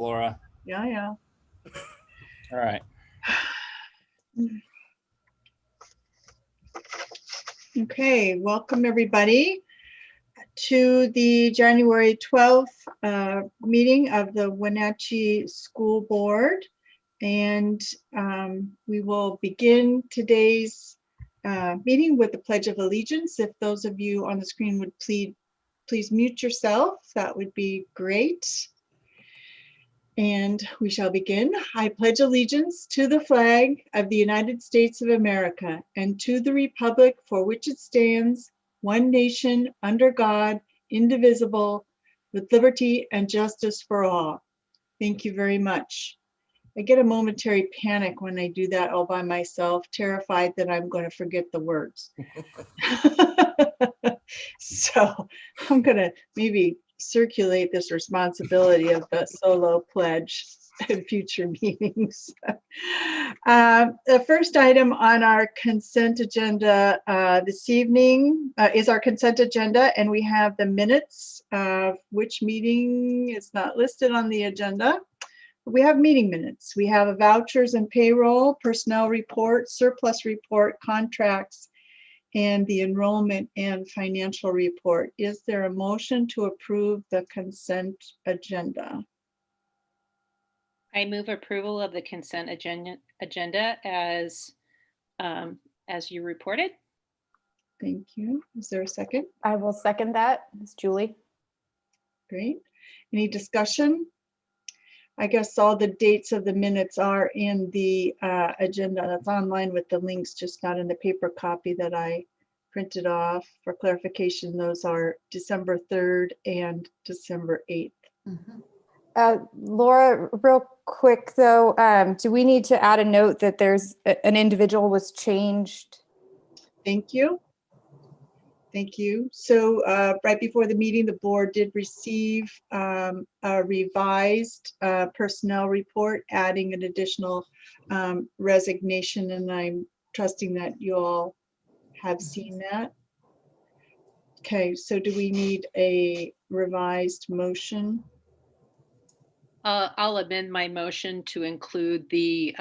Laura. Yeah. All right. Okay, welcome everybody to the January 12th meeting of the Wenatchee School Board. And we will begin today's meeting with the Pledge of Allegiance. If those of you on the screen would please mute yourself, that would be great. And we shall begin. I pledge allegiance to the flag of the United States of America and to the republic for which it stands, one nation, under God, indivisible, with liberty and justice for all. Thank you very much. I get a momentary panic when I do that all by myself, terrified that I'm going to forget the words. So I'm going to maybe circulate this responsibility of the solo pledge in future meetings. The first item on our consent agenda this evening is our consent agenda, and we have the minutes of which meeting is not listed on the agenda. We have meeting minutes. We have a vouchers and payroll, personnel report, surplus report, contracts, and the enrollment and financial report. Is there a motion to approve the consent agenda? I move approval of the consent agenda as you reported. Thank you. Is there a second? I will second that. It's Julie. Great. Any discussion? I guess all the dates of the minutes are in the agenda. That's online with the links, just not in the paper copy that I printed off. For clarification, those are December 3rd and December 8th. Laura, real quick though, do we need to add a note that there's an individual was changed? Thank you. Thank you. So right before the meeting, the board did receive a revised personnel report, adding an additional resignation, and I'm trusting that you all have seen that. Okay, so do we need a revised motion? I'll amend my motion to include the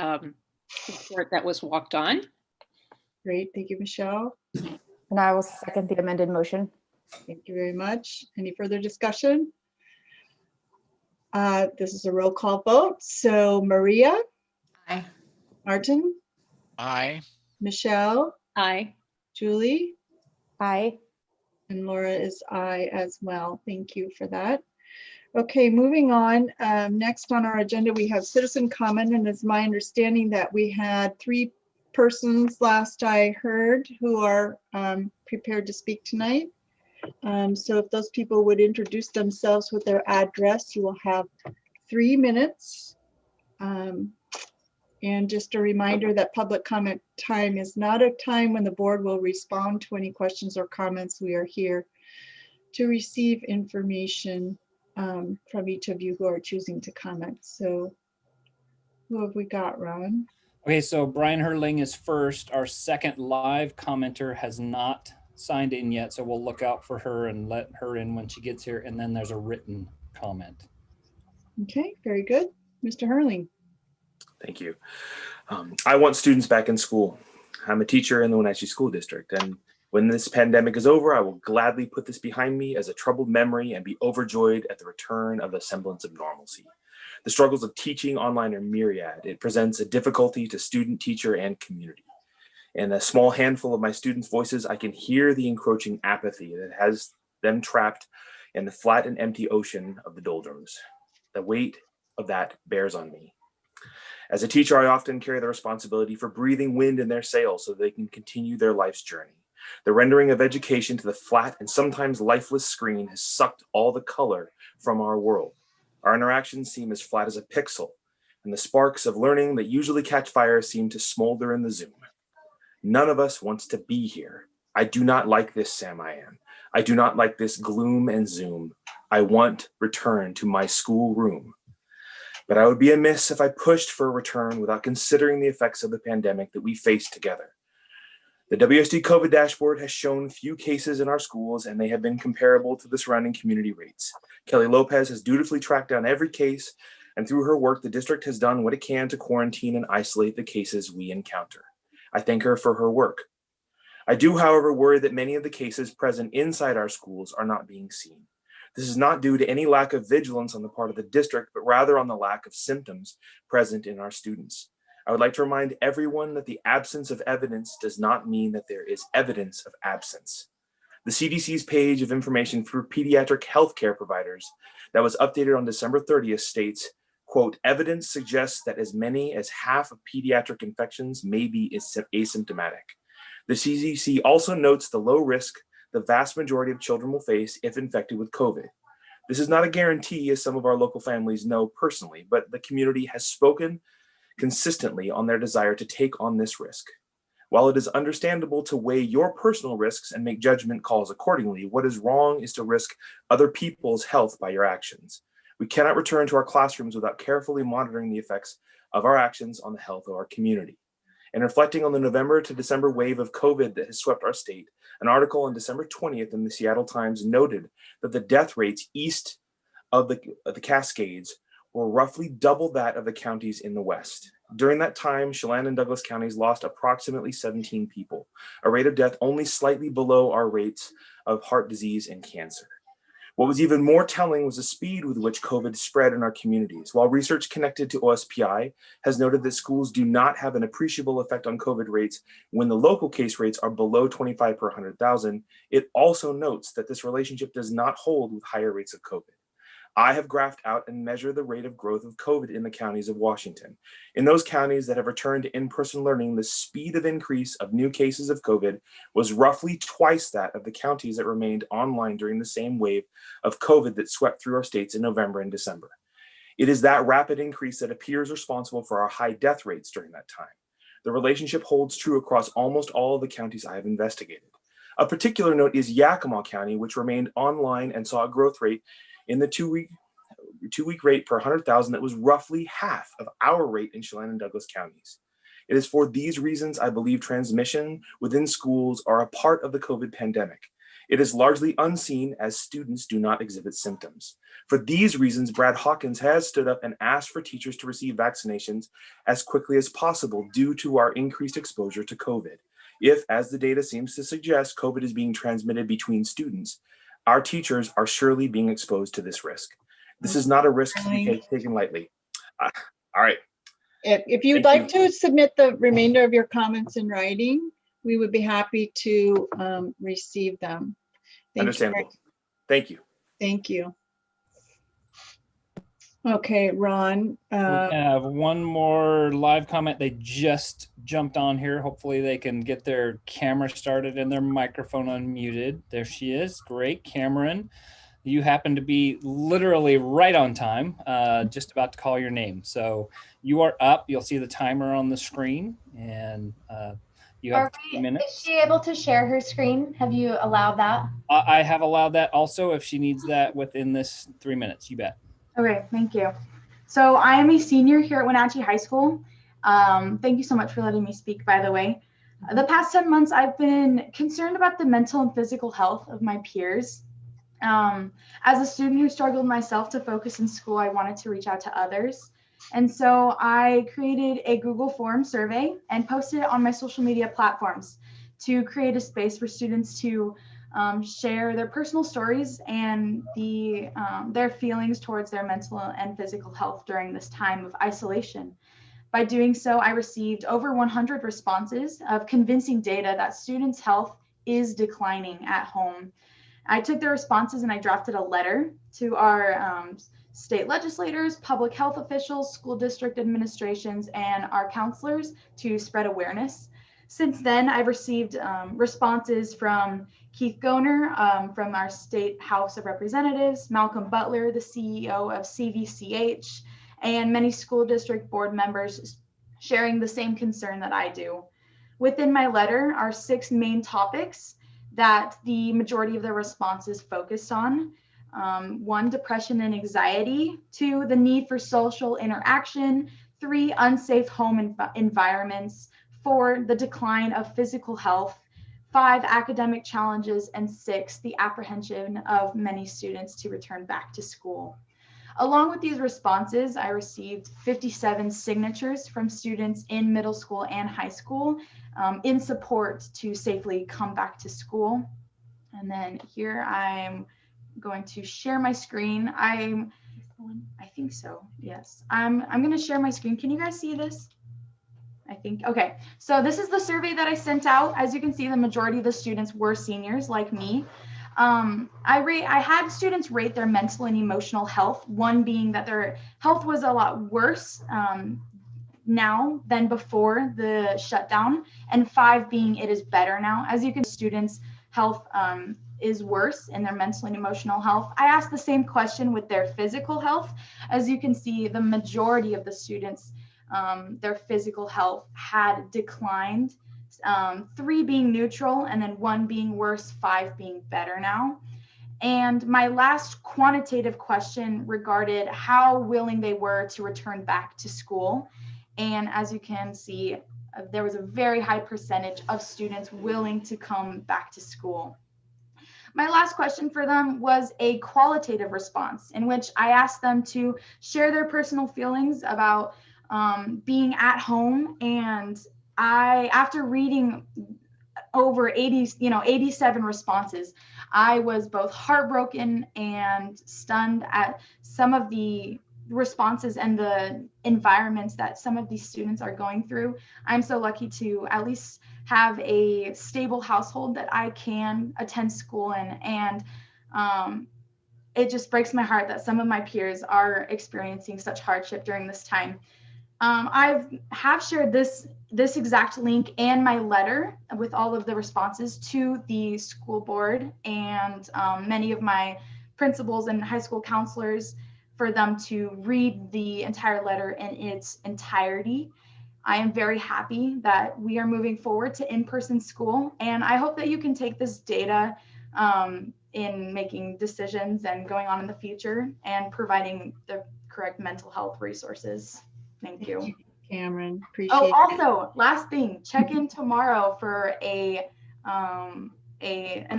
report that was walked on. Great, thank you, Michelle. And I will second the amended motion. Thank you very much. Any further discussion? This is a roll call vote. So Maria? Aye. Martin? Aye. Michelle? Aye. Julie? Aye. And Laura is aye as well. Thank you for that. Okay, moving on. Next on our agenda, we have citizen comment, and it's my understanding that we had 3 persons last I heard who are prepared to speak tonight. So if those people would introduce themselves with their address, you will have 3 minutes. And just a reminder that public comment time is not a time when the board will respond to any questions or comments. We are here to receive information from each of you who are choosing to comment. So who have we got, Ron? Okay, so Brian Herling is first. Our second live commenter has not signed in yet, so we'll look out for her and let her in when she gets here. And then there's a written comment. Okay, very good. Mr. Herling. Thank you. I want students back in school. I'm a teacher in the Wenatchee School District, and when this pandemic is over, I will gladly put this behind me as a troubled memory and be overjoyed at the return of a semblance of normalcy. The struggles of teaching online are myriad. It presents a difficulty to student, teacher, and community. In a small handful of my students' voices, I can hear the encroaching apathy that has them trapped in the flat and empty ocean of the doldrums. The weight of that bears on me. As a teacher, I often carry the responsibility for breathing wind in their sails so they can continue their life's journey. The rendering of education to the flat and sometimes lifeless screen has sucked all the color from our world. Our interactions seem as flat as a pixel, and the sparks of learning that usually catch fire seem to smolder in the Zoom. None of us wants to be here. I do not like this Sam I am. I do not like this gloom and Zoom. I want return to my school room. But I would be amiss if I pushed for a return without considering the effects of the pandemic that we face together. The WSD COVID dashboard has shown few cases in our schools, and they have been comparable to the surrounding community rates. Kelly Lopez has dutifully tracked down every case And through her work, the district has done what it can to quarantine and isolate the cases we encounter. I thank her for her work. I do, however, worry that many of the cases present inside our schools are not being seen. This is not due to any lack of vigilance on the part of the district, but rather on the lack of symptoms present in our students. I would like to remind everyone that the absence of evidence does not mean that there is evidence of absence. The CDC's page of information for pediatric healthcare providers that was updated on December 30th states, quote, evidence suggests that as many as half of pediatric infections may be asymptomatic. The CDC also notes the low risk the vast majority of children will face if infected with COVID. This is not a guarantee, as some of our local families know personally, but the community has spoken consistently on their desire to take on this risk. While it is understandable to weigh your personal risks and make judgment calls accordingly, what is wrong is to risk other people's health by your actions. We cannot return to our classrooms without carefully monitoring the effects of our actions on the health of our community. And reflecting on the November to December wave of COVID that has swept our state, an article on December 20th in the Seattle Times noted that the death rates east of the Cascades were roughly double that of the counties in the West. During that time, Chelan and Douglas counties lost approximately 17 people, a rate of death only slightly below our rates of heart disease and cancer. What was even more telling was the speed with which COVID spread in our communities. While research connected to OSPI has noted that schools do not have an appreciable effect on COVID rates when the local case rates are below 25 per 100,000, it also notes that this relationship does not hold with higher rates of COVID. I have graphed out and measured the rate of growth of COVID in the counties of Washington. In those counties that have returned to in-person learning, the speed of increase of new cases of COVID was roughly twice that of the counties that remained online during the same wave of COVID that swept through our states in November and December. It is that rapid increase that appears responsible for our high death rates during that time. The relationship holds true across almost all of the counties I have investigated. A particular note is Yakima County, which remained online and saw a growth rate in the two-week rate per 100,000 that was roughly half of our rate in Chelan and Douglas counties. It is for these reasons I believe transmission within schools are a part of the COVID pandemic. It is largely unseen as students do not exhibit symptoms. For these reasons, Brad Hawkins has stood up and asked for teachers to receive vaccinations as quickly as possible due to our increased exposure to COVID. If, as the data seems to suggest, COVID is being transmitted between students, our teachers are surely being exposed to this risk. This is not a risk to be taken lightly. All right. If you'd like to submit the remainder of your comments in writing, we would be happy to receive them. Understandable. Thank you. Thank you. Okay, Ron. We have one more live comment. They just jumped on here. Hopefully they can get their camera started and their microphone unmuted. There she is. Great. Cameron, you happen to be literally right on time, just about to call your name. So you are up. You'll see the timer on the screen, and you have 3 minutes. Is she able to share her screen? Have you allowed that? I have allowed that also if she needs that within this 3 minutes. You bet. Okay, thank you. So I am a senior here at Wenatchee High School. Thank you so much for letting me speak, by the way. The past 10 months, I've been concerned about the mental and physical health of my peers. As a student who struggled myself to focus in school, I wanted to reach out to others. And so I created a Google Form survey and posted it on my social media platforms to create a space for students to share their personal stories and their feelings towards their mental and physical health during this time of isolation. By doing so, I received over 100 responses of convincing data that students' health is declining at home. I took the responses and I drafted a letter to our state legislators, public health officials, school district administrations, and our counselors to spread awareness. Since then, I've received responses from Keith Goner from our State House of Representatives, Malcolm Butler, the CEO of CVCH, and many school district board members sharing the same concern that I do. Within my letter are 6 main topics that the majority of the responses focused on. 1, depression and anxiety. 2, the need for social interaction. 3, unsafe home environments. 4, the decline of physical health. 5, academic challenges. And 6, the apprehension of many students to return back to school. Along with these responses, I received 57 signatures from students in middle school and high school in support to safely come back to school. And then here I'm going to share my screen. I think so, yes. I'm going to share my screen. Can you guys see this? I think, okay. So this is the survey that I sent out. As you can see, the majority of the students were seniors like me. I had students rate their mental and emotional health, one being that their health was a lot worse now than before the shutdown, and 5 being it is better now. As you can see, students' health is worse in their mental and emotional health. I asked the same question with their physical health. As you can see, the majority of the students, their physical health had declined. 3 being neutral, and then 1 being worse, 5 being better now. And my last quantitative question regarded how willing they were to return back to school. And as you can see, there was a very high percentage of students willing to come back to school. My last question for them was a qualitative response in which I asked them to share their personal feelings about being at home. And after reading over 87 responses, I was both heartbroken and stunned at some of the responses and the environments that some of these students are going through. I'm so lucky to at least have a stable household that I can attend school in, and it just breaks my heart that some of my peers are experiencing such hardship during this time. I have shared this exact link and my letter with all of the responses to the school board and many of my principals and high school counselors for them to read the entire letter in its entirety. I am very happy that we are moving forward to in-person school, and I hope that you can take this data in making decisions and going on in the future and providing the correct mental health resources. Thank you. Cameron, appreciate Oh, it. also, last thing, check in tomorrow for an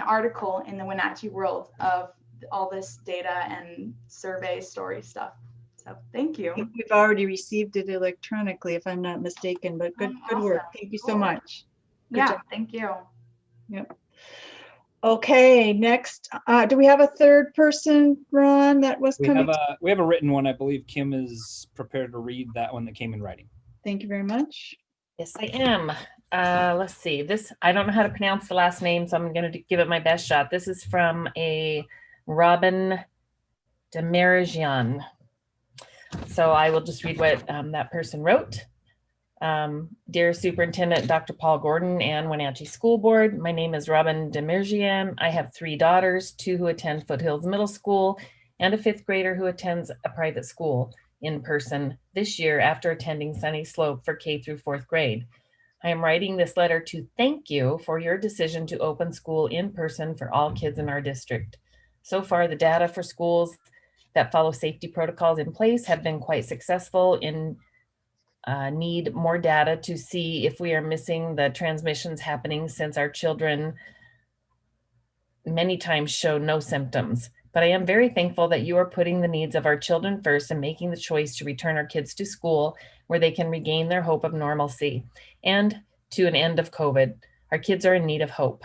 article in the Wenatchee World of all this data and survey story stuff. So thank you. I think we've already received it electronically, if I'm not mistaken, but good work. Awesome. Thank you so Cool. much. Good Yeah, job. thank you. Yep. Okay, next, do we have a third person, Ron, that was We coming? have a written one. I believe Kim is prepared to read that one that came in writing. Thank you very much. Yes, I am. Let's see. This, I don't know how to pronounce the last name, so I'm going to give it my best shot. This is from a Robin Demerigian. So I will just read what that person wrote. Dear Superintendent Dr. Paul Gordon and Wenatchee School Board, my name is Robin Demerigian. I have 3 daughters, 2 who attend Foothills Middle School and a 5th grader who attends a private school in person this year after attending Sunny Slope for K through 4th grade. I am writing this letter to thank you for your decision to open school in person for all kids in our district. So far, the data for schools that follow safety protocols in place have been quite successful. In need more data to see if we are missing the transmissions happening, since our children many times show no symptoms. But I am very thankful that you are putting the needs of our children first and making the choice to return our kids to school where they can regain their hope of normalcy and to an end of COVID. Our kids are in need of hope.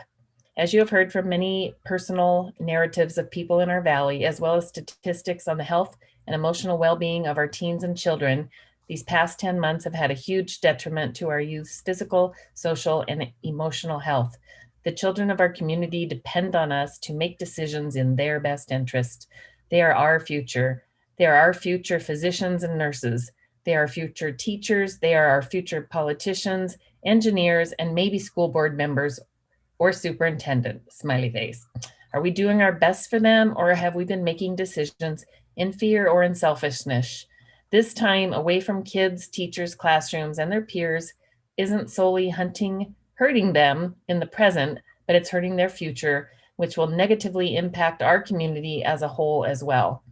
As you have heard from many personal narratives of people in our valley, as well as statistics on the health and emotional well-being of our teens and children, these past 10 months have had a huge detriment to our youth's physical, social, and emotional health. The children of our community depend on us to make decisions in their best interest. They are our future. They are our future physicians and nurses. They are our future teachers. They are our future politicians, engineers, and maybe school board members or superintendent, smiley face. Are we doing our best for them, or have we been making decisions in fear or in selfishness? This time away from kids, teachers, classrooms, and their peers isn't solely hurting them in the present, but it's hurting their future, which will negatively impact our community as a whole as well.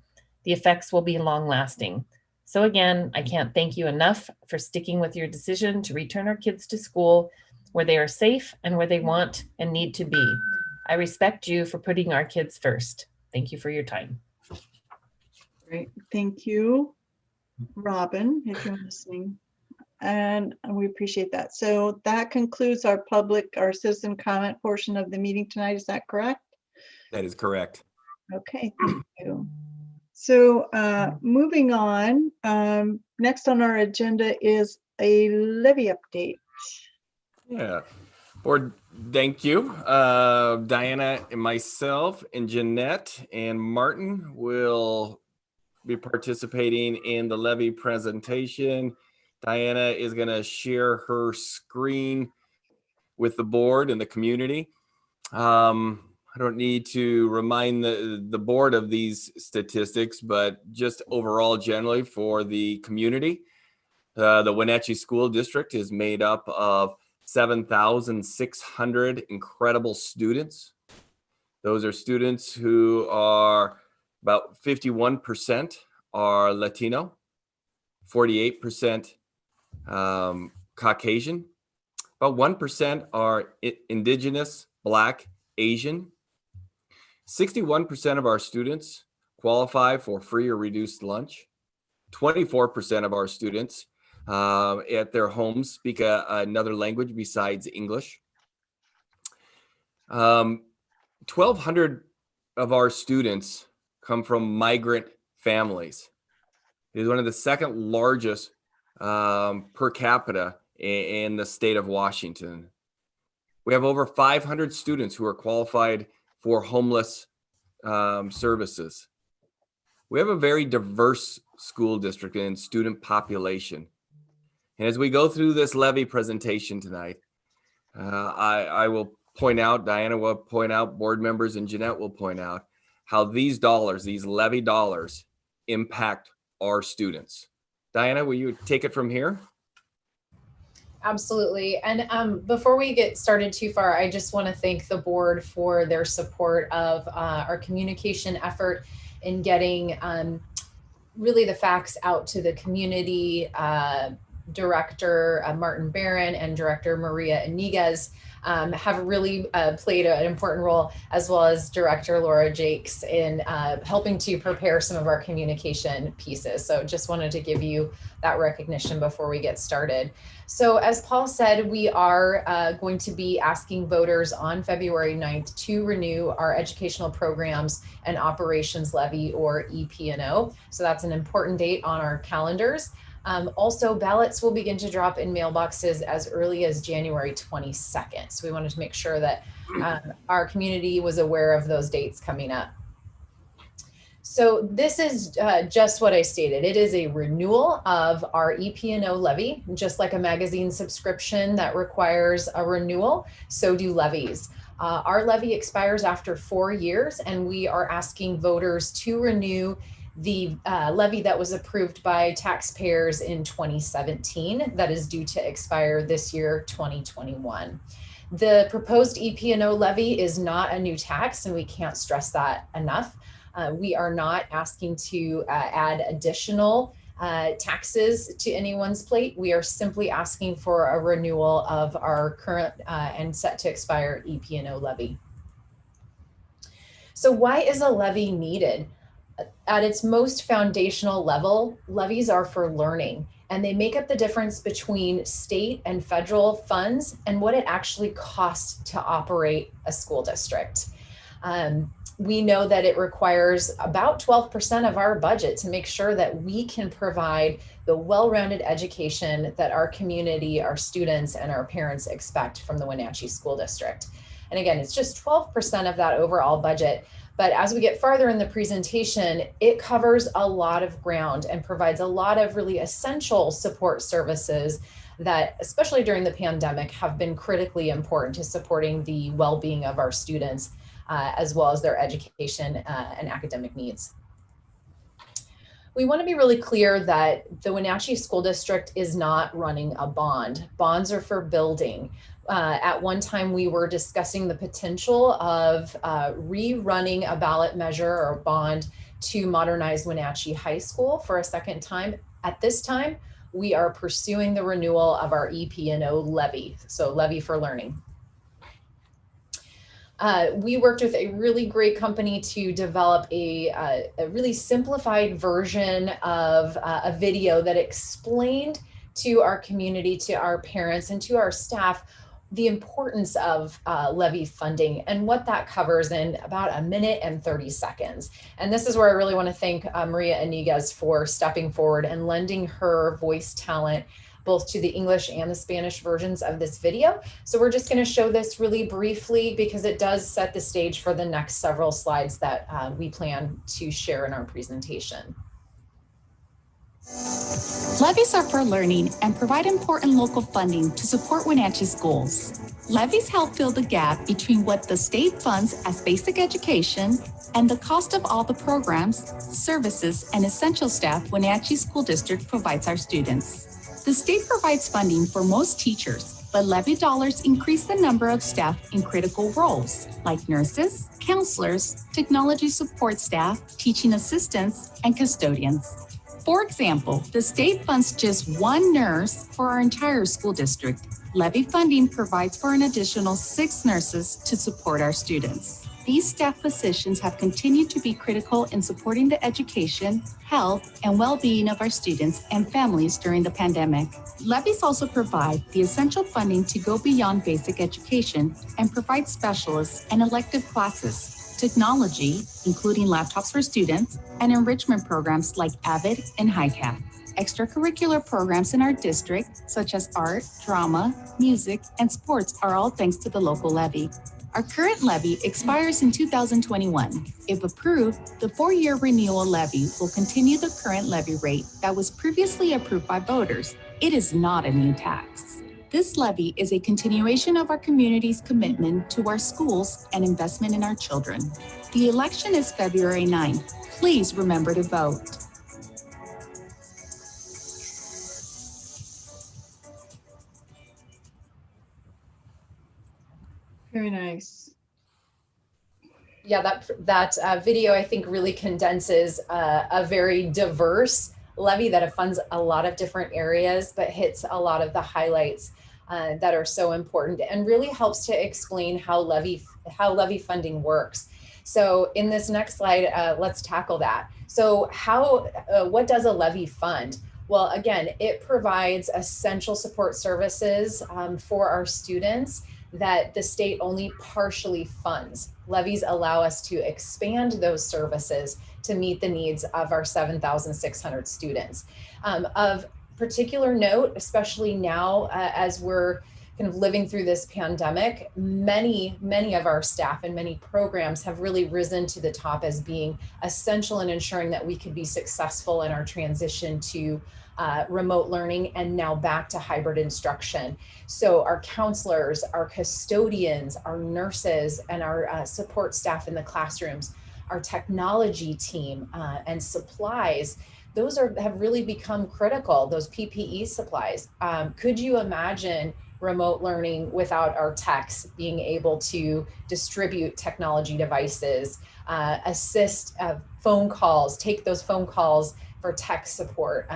The effects will be long lasting. So again, I can't thank you enough for sticking with your decision to return our kids to school where they are safe and where they want and need to be. I respect you for putting our kids first. Thank you for your time. Great, thank you, Robin, if you're listening. And we appreciate that. So that concludes our citizen comment portion of the meeting tonight. Is that correct? That is correct. Okay, thank you. So moving on, next on our agenda is a levy update. Yeah. Board, thank you. Diana and myself and Jeanette and Martin will be participating in the levy presentation. Diana is going to share her screen with the board and the community. I don't need to remind the board of these statistics, but just overall generally for the community, the Wenatchee School District is made up of 7,600 incredible students. Those are students who are about 51% are Latino, 48% Caucasian, about 1% are Indigenous, Black, Asian. 61% of our students qualify for free or reduced lunch. 24% of our students at their homes speak another language besides English. 1,200 of our students come from migrant families. It is one of the second largest per capita in the state of Washington. We have over 500 students who are qualified for homeless services. We have a very diverse school district and student population. And as we go through this levy presentation tonight, I will point out, Diana will point out, board members and Jeanette will point out how these dollars, these levy dollars, impact our students. Diana, will you take it from here? Absolutely. And before we get started too far, I just want to thank the board for their support of our communication effort in getting really the facts out to the community. Director Martin Barron and Director Maria Iniguez have really played an important role, as well as Director Laura Jakes, in helping to prepare some of our communication pieces. So just wanted to give you that recognition before we get started. So as Paul said, we are going to be asking voters on February 9th to renew our educational programs and operations levy, or EP&O. So that's an important date on our calendars. Also, ballots will begin to drop in mailboxes as early as January 22nd. So we wanted to make sure that our community was aware of those dates coming up. So this is just what I stated. It is a renewal of our EP&O levy, just like a magazine subscription that requires a renewal, so do levies. Our levy expires after 4 years, and we are asking voters to renew the levy that was approved by taxpayers in 2017 that is due to expire this year, 2021. The proposed EP&O levy is not a new tax, and we can't stress that enough. We are not asking to add additional taxes to anyone's plate. We are simply asking for a renewal of our current and set to expire EP&O levy. So why is a levy needed? At its most foundational level, levies are for learning, and they make up the difference between state and federal funds and what it actually costs to operate a school district. We know that it requires about 12% of our budget to make sure that we can provide the well-rounded education that our community, our students, and our parents expect from the Wenatchee School District. And again, it's just 12% of that overall budget. But as we get farther in the presentation, it covers a lot of ground and provides a lot of really essential support services that, especially during the pandemic, have been critically important to supporting the well-being of our students, as well as their education and academic needs. We want to be really clear that the Wenatchee School District is not running a bond. Bonds are for building. At one time, we were discussing the potential of rerunning a ballot measure or bond to modernize Wenatchee High School for a second time. At this time, we are pursuing the renewal of our EP&O levy, so levy for learning. We worked with a really great company to develop a really simplified version of a video that explained to our community, to our parents, and to our staff the importance of levy funding and what that covers in about 1 minute and 30 seconds. And this is where I really want to thank Maria Iniguez for stepping forward and lending her voice talent both to the English and the Spanish versions of this video. So we're just going to show this really briefly because it does set the stage for the next several slides that we plan to share in our presentation. Levies are for learning and provide important local funding to support Wenatchee's goals. Levies help fill the gap between what the state funds as basic education and the cost of all the programs, services, and essential staff Wenatchee School District provides our students. The state provides funding for most teachers, but levy dollars increase the number of staff in critical roles like nurses, counselors, technology support staff, teaching assistants, and custodians. For example, the state funds just 1 nurse for our entire school district. Levy funding provides for an additional 6 nurses to support our students. These staff positions have continued to be critical in supporting the education, health, and well-being of our students and families during the pandemic. Levies also provide the essential funding to go beyond basic education and provide specialists and elective classes, technology, including laptops for students, and enrichment programs like AVID and HiCap. Extracurricular programs in our district, such as art, drama, music, and sports, are all thanks to the local levy. Our current levy expires in 2021. If approved, the 4-year renewal levy will continue the current levy rate that was previously approved by voters. It is not a new tax. This levy is a continuation of our community's commitment to our schools and investment in our children. The election is February 9th. Please remember to vote. Very nice. Yeah, that video I think really condenses a very diverse levy that funds a lot of different areas, but hits a lot of the highlights that are so important and really helps to explain how levy funding works. So in this next slide, let's tackle that. So what does a levy fund? Well, again, it provides essential support services for our students that the state only partially funds. Levies allow us to expand those services to meet the needs of our 7,600 students. Of particular note, especially now as we're kind of living through this pandemic, many of our staff and many programs have really risen to the top as being essential in ensuring that we could be successful in our transition to remote learning and now back to hybrid instruction. So our counselors, our custodians, our nurses, and our support staff in the classrooms, our technology team and supplies, those have really become critical, those PPE supplies. Could you imagine remote learning without our techs being able to distribute technology devices, assist phone calls, take those phone calls for tech support,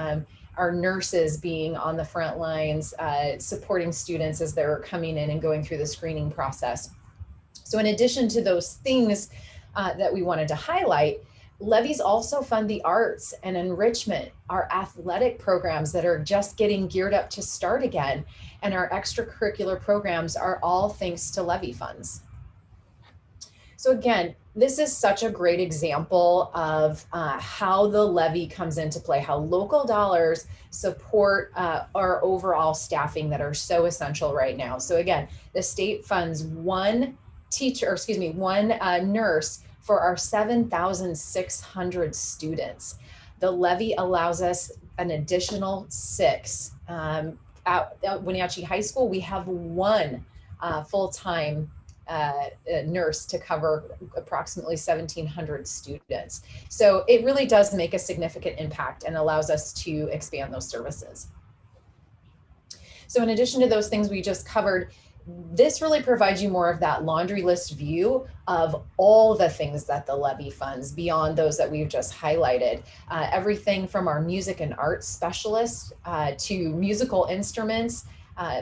our nurses being on the front lines, supporting students as they're coming in and going through the screening process. So in addition to those things that we wanted to highlight, levies also fund the arts and enrichment, our athletic programs that are just getting geared up to start again, and our extracurricular programs are all thanks to levy funds. So again, this is such a great example of how the levy comes into play, how local dollars support our overall staffing that are so essential right now. So again, the state funds one nurse for our 7,600 students. The levy allows us an additional 6. At Wenatchee High School, we have 1 full-time nurse to cover approximately 1,700 students. So it really does make a significant impact and allows us to expand those services. So in addition to those things we just covered, this really provides you more of that laundry list view of all the things that the levy funds beyond those that we've just highlighted. Everything from our music and arts specialists to musical instruments,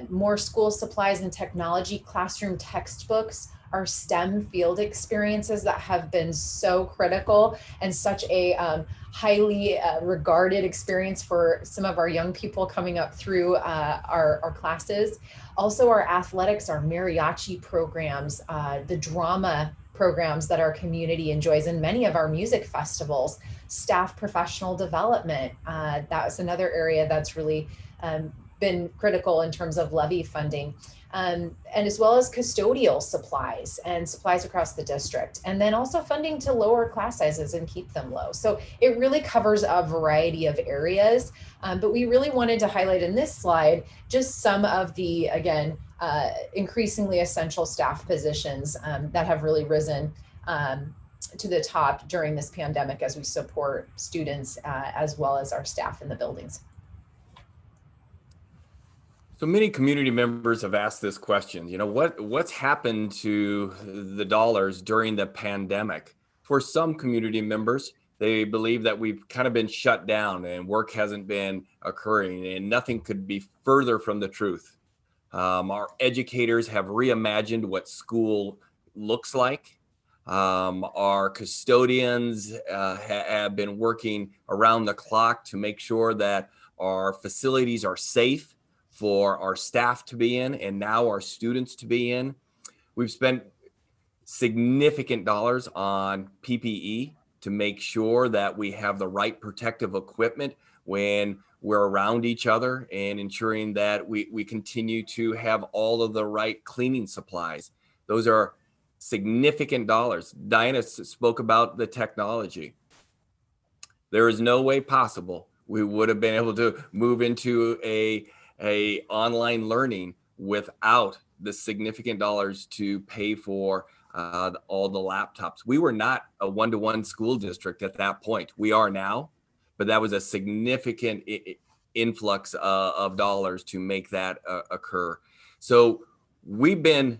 more school supplies and technology, classroom textbooks, our STEM field experiences that have been so critical and such a highly regarded experience for some of our young people coming up through our classes. Also our athletics, our mariachi programs, the drama programs that our community enjoys, and many of our music festivals, staff professional development. That was another area that's really been critical in terms of levy funding. And as well as custodial supplies and supplies across the district. And then also funding to lower class sizes and keep them low. So it really covers a variety of areas. But we really wanted to highlight in this slide just some of the, again, increasingly essential staff positions that have really risen to the top during this pandemic as we support students as well as our staff in the buildings. So many community members have asked this question, you know, what's happened to the dollars during the pandemic? For some community members, they believe that we've kind of been shut down and work hasn't been occurring, and nothing could be further from the truth. Our educators have reimagined what school looks like. Our custodians have been working around the clock to make sure that our facilities are safe for our staff to be in, and now our students to be in. We've spent significant dollars on PPE to make sure that we have the right protective equipment when we're around each other, and ensuring that we continue to have all of the right cleaning supplies. Those are significant dollars. Diana spoke about the technology. There is no way possible we would have been able to move into a online learning without the significant dollars to pay for all the laptops. We were not a one-to-one school district at that point. We are now, but that was a significant influx of dollars to make that occur. So we've been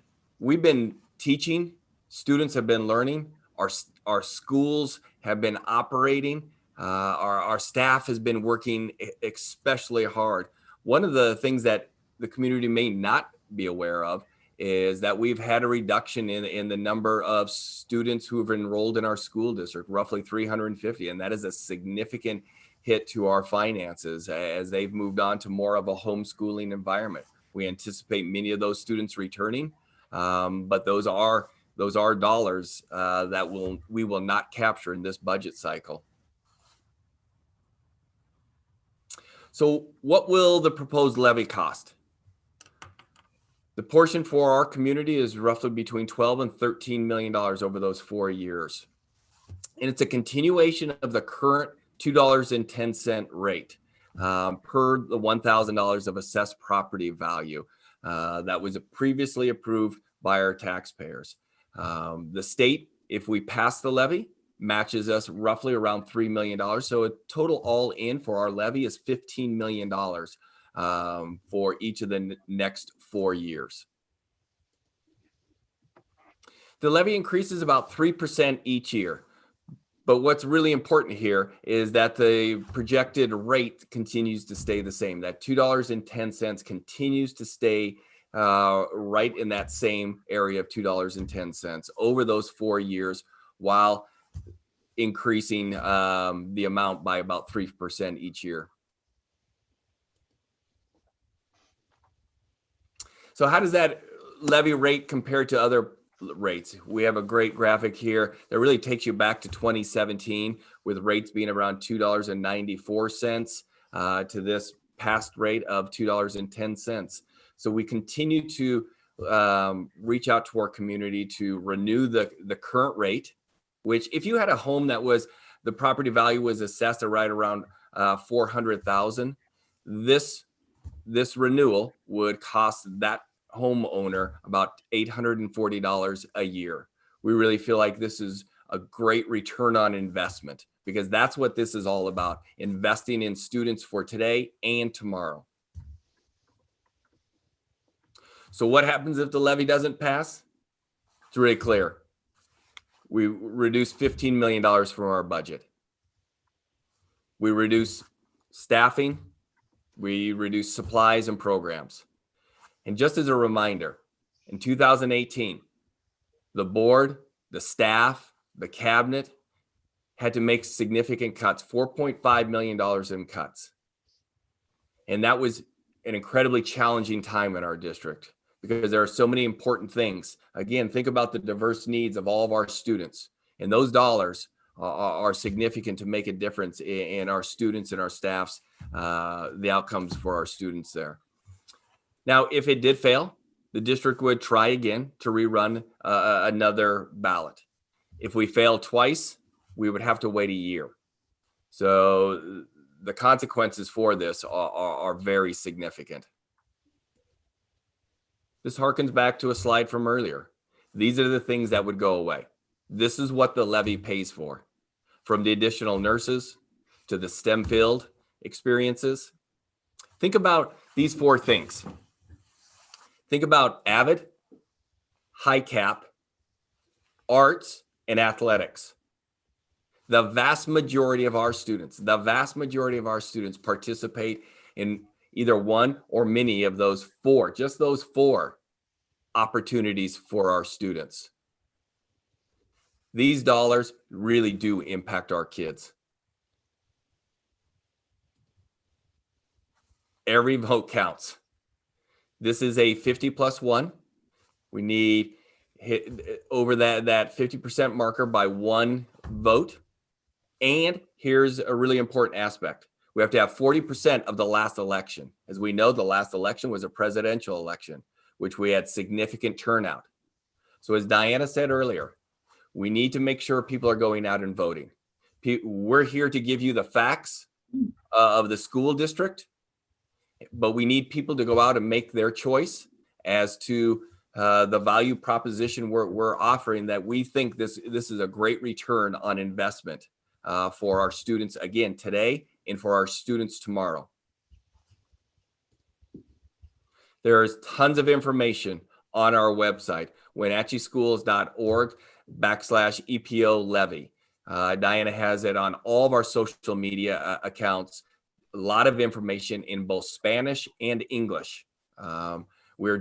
teaching, students have been learning, our schools have been operating, our staff has been working especially hard. One of the things that the community may not be aware of is that we've had a reduction in the number of students who have enrolled in our school district, roughly 350. And that is a significant hit to our finances as they've moved on to more of a homeschooling environment. We anticipate many of those students returning, but those are dollars that we will not capture in this budget cycle. So what will the proposed levy cost? The portion for our community is roughly between $12 and $13 million over those 4 years. And it's a continuation of the current $2.10 rate per the $1,000 of assessed property value that was previously approved by our taxpayers. The state, if we pass the levy, matches us roughly around $3 million. So a total all in for our levy is $15 million for each of the next 4 years. The levy increases about 3% each year. But what's really important here is that the projected rate continues to stay the same. That $2.10 continues to stay right in that same area of $2.10 over those 4 years, while increasing the amount by about 3% each year. So how does that levy rate compare to other rates? We have a great graphic here that really takes you back to 2017, with rates being around $2.94 to this past rate of $2.10. So we continue to reach out to our community to renew the current rate, which if you had a home that was, the property value was assessed at right around $400,000, this renewal would cost that homeowner about $840 a year. We really feel like this is a great return on investment, because that's what this is all about, investing in students for today and tomorrow. So what happens if the levy doesn't pass? It's really clear. We reduce $15 million from our budget. We reduce staffing. We reduce supplies and programs. And just as a reminder, in 2018, The board, the staff, the cabinet had to make significant cuts, $4.5 million in cuts. And that was an incredibly challenging time in our district because there are so many important things. Again, think about the diverse needs of all of our students, and those dollars are significant to make a difference in our students and our staffs, the outcomes for our students there. Now, if it did fail, the district would try again to rerun another ballot. If we fail twice, we would have to wait a year. So the consequences for this are very significant. This harkens back to a slide from earlier. These are the things that would go away. This is what the levy pays for, from the additional nurses to the STEM field experiences. Think about these 4 things. Think about AVID, high cap, arts, and athletics. The vast majority of our students participate in either one or many of those 4, just those 4 opportunities for our students. These dollars really do impact our kids. Every vote counts. This is a 50+1. We need hit over that 50% marker by 1 vote. And here's a really important aspect. We have to have 40% of the last election. As we know, the last election was a presidential election, which we had significant turnout. So as Diana said earlier, we need to make sure people are going out and voting. We're here to give you the facts of the school district, but we need people to go out and make their choice as to the value proposition we're offering, that we think this is a great return on investment for our students, again, today, and for our students tomorrow. There is tons of information on our website, wenatcheeschools.org/EPO levy. Diana has it on all of our social media accounts. A lot of information in both Spanish and English. We're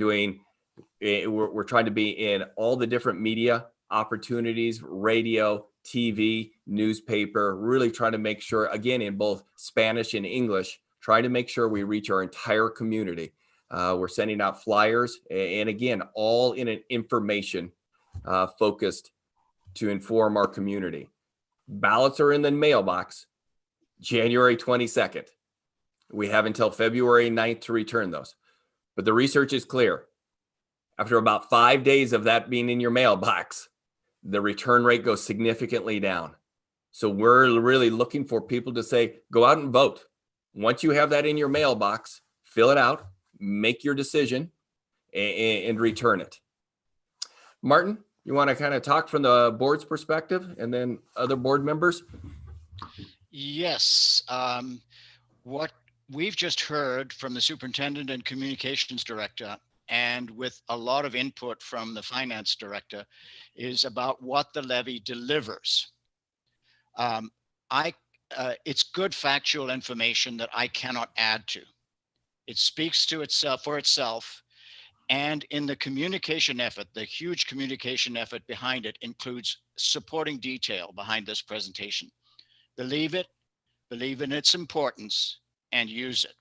trying to be in all the different media opportunities, radio, TV, newspaper, really trying to make sure, again, in both Spanish and English, trying to make sure we reach our entire community. We're sending out flyers, and again, all in an information focused to inform our community. Ballots are in the mailbox January 22nd. We have until February 9th to return those. But the research is clear. After about 5 days of that being in your mailbox, the return rate goes significantly down. So we're really looking for people to say, go out and vote. Once you have that in your mailbox, fill it out, make your decision, and return it. Martin, you want to kind of talk from the board's perspective, and then other board members? Yes. What we've just heard from the superintendent and communications director, and with a lot of input from the finance director, is about what the levy delivers. It's good factual information that I cannot add to. It speaks to itself for itself. And in the communication effort, the huge communication effort behind it includes supporting detail behind this presentation. Believe it, believe in its importance, and use it.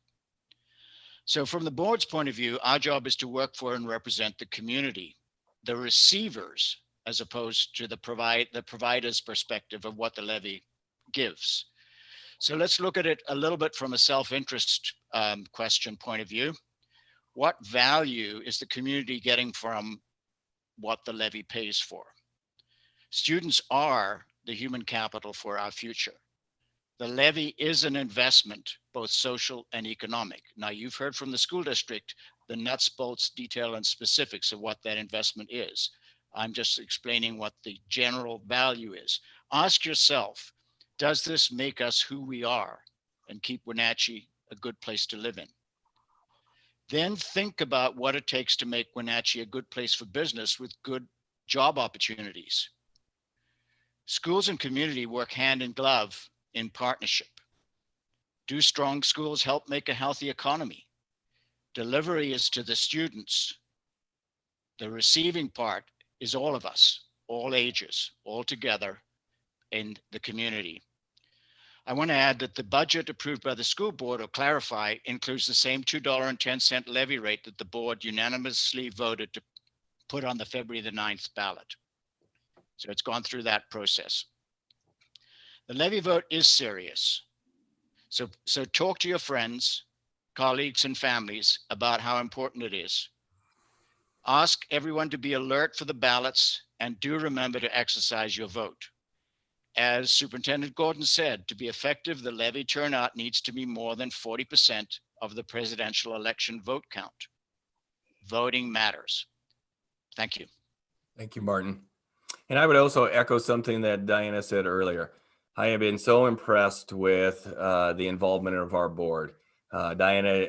So from the board's point of view, our job is to work for and represent the community, the receivers, as opposed to the provider's perspective of what the levy gives. So let's look at it a little bit from a self-interest question point of view. What value is the community getting from what the levy pays for? Students are the human capital for our future. The levy is an investment, both social and economic. Now, you've heard from the school district the nuts, bolts, detail, and specifics of what that investment is. I'm just explaining what the general value is. Ask yourself, does this make us who we are and keep Wenatchee a good place to live in? Then think about what it takes to make Wenatchee a good place for business with good job opportunities. Schools and community work hand in glove in partnership. Do strong schools help make a healthy economy? Delivery is to the students. The receiving part is all of us, all ages, all together in the community. I want to add that the budget approved by the school board, or clarify, includes the same $2.10 levy rate that the board unanimously voted to put on the February the 9th ballot. So it's gone through that process. The levy vote is serious. So talk to your friends, colleagues, and families about how important it is. Ask everyone to be alert for the ballots, and do remember to exercise your vote. As Superintendent Gordon said, to be effective, the levy turnout needs to be more than 40% of the presidential election vote count. Voting matters. Thank you. Thank you, Martin. And I would also echo something that Diana said earlier. I have been so impressed with the involvement of our board. Diana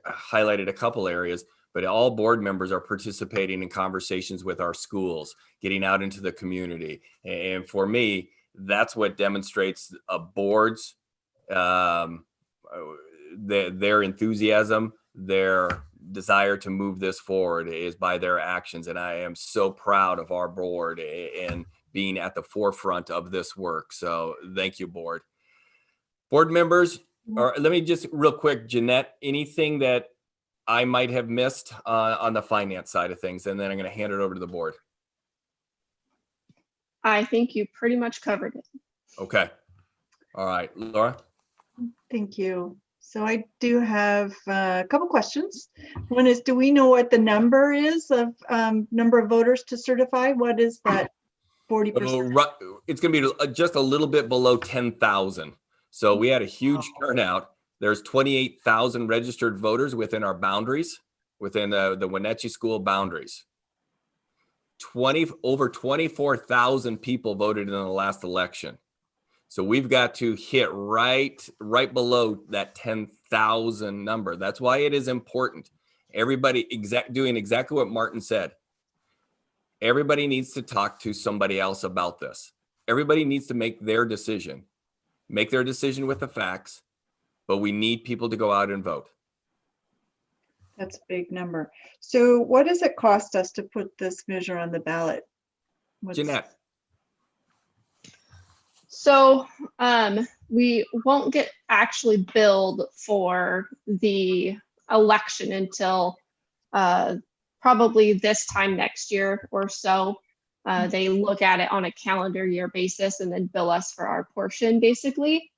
highlighted a couple areas, but all board members are participating in conversations with our schools, getting out into the community. And for me, that's what demonstrates a board's their enthusiasm, their desire to move this forward is by their actions. And I am so proud of our board and being at the forefront of this work. So thank you, board. Board members, or let me just real quick, Jeanette, anything that I might have missed on the finance side of things, and then I'm going to hand it over to the board. I think you pretty much covered it. Okay. All right, Laura. Thank you. So I do have a couple questions. One is, do we know what the number is of number of voters to certify? What is that 40%? It's going to be just a little bit below 10,000. So we had a huge turnout. There's 28,000 registered voters within our boundaries, within the Wenatchee school boundaries. Over 24,000 people voted in the last election. So we've got to hit right below that 10,000 number. That's why it is important. Everybody doing exactly what Martin said. Everybody needs to talk to somebody else about this. Everybody needs to make their decision with the facts, but we need people to go out and vote. That's a big number. So what does it cost us to put this measure on the ballot? Jeanette. So we won't get actually billed for the election until probably this time next year or so. They look at it on a calendar year basis and then bill us for our portion, basically.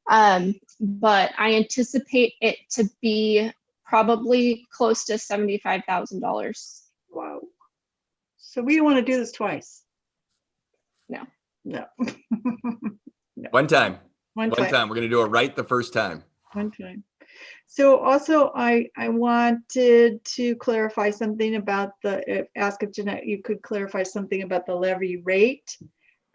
But I anticipate it to be probably close to $75,000. Wow. So we don't want to do this twice. No. No. No. One time. One time. We're going to do it right the first time. One time. So also I wanted to clarify something about ask if Jeanette, you could clarify something about the levy rate.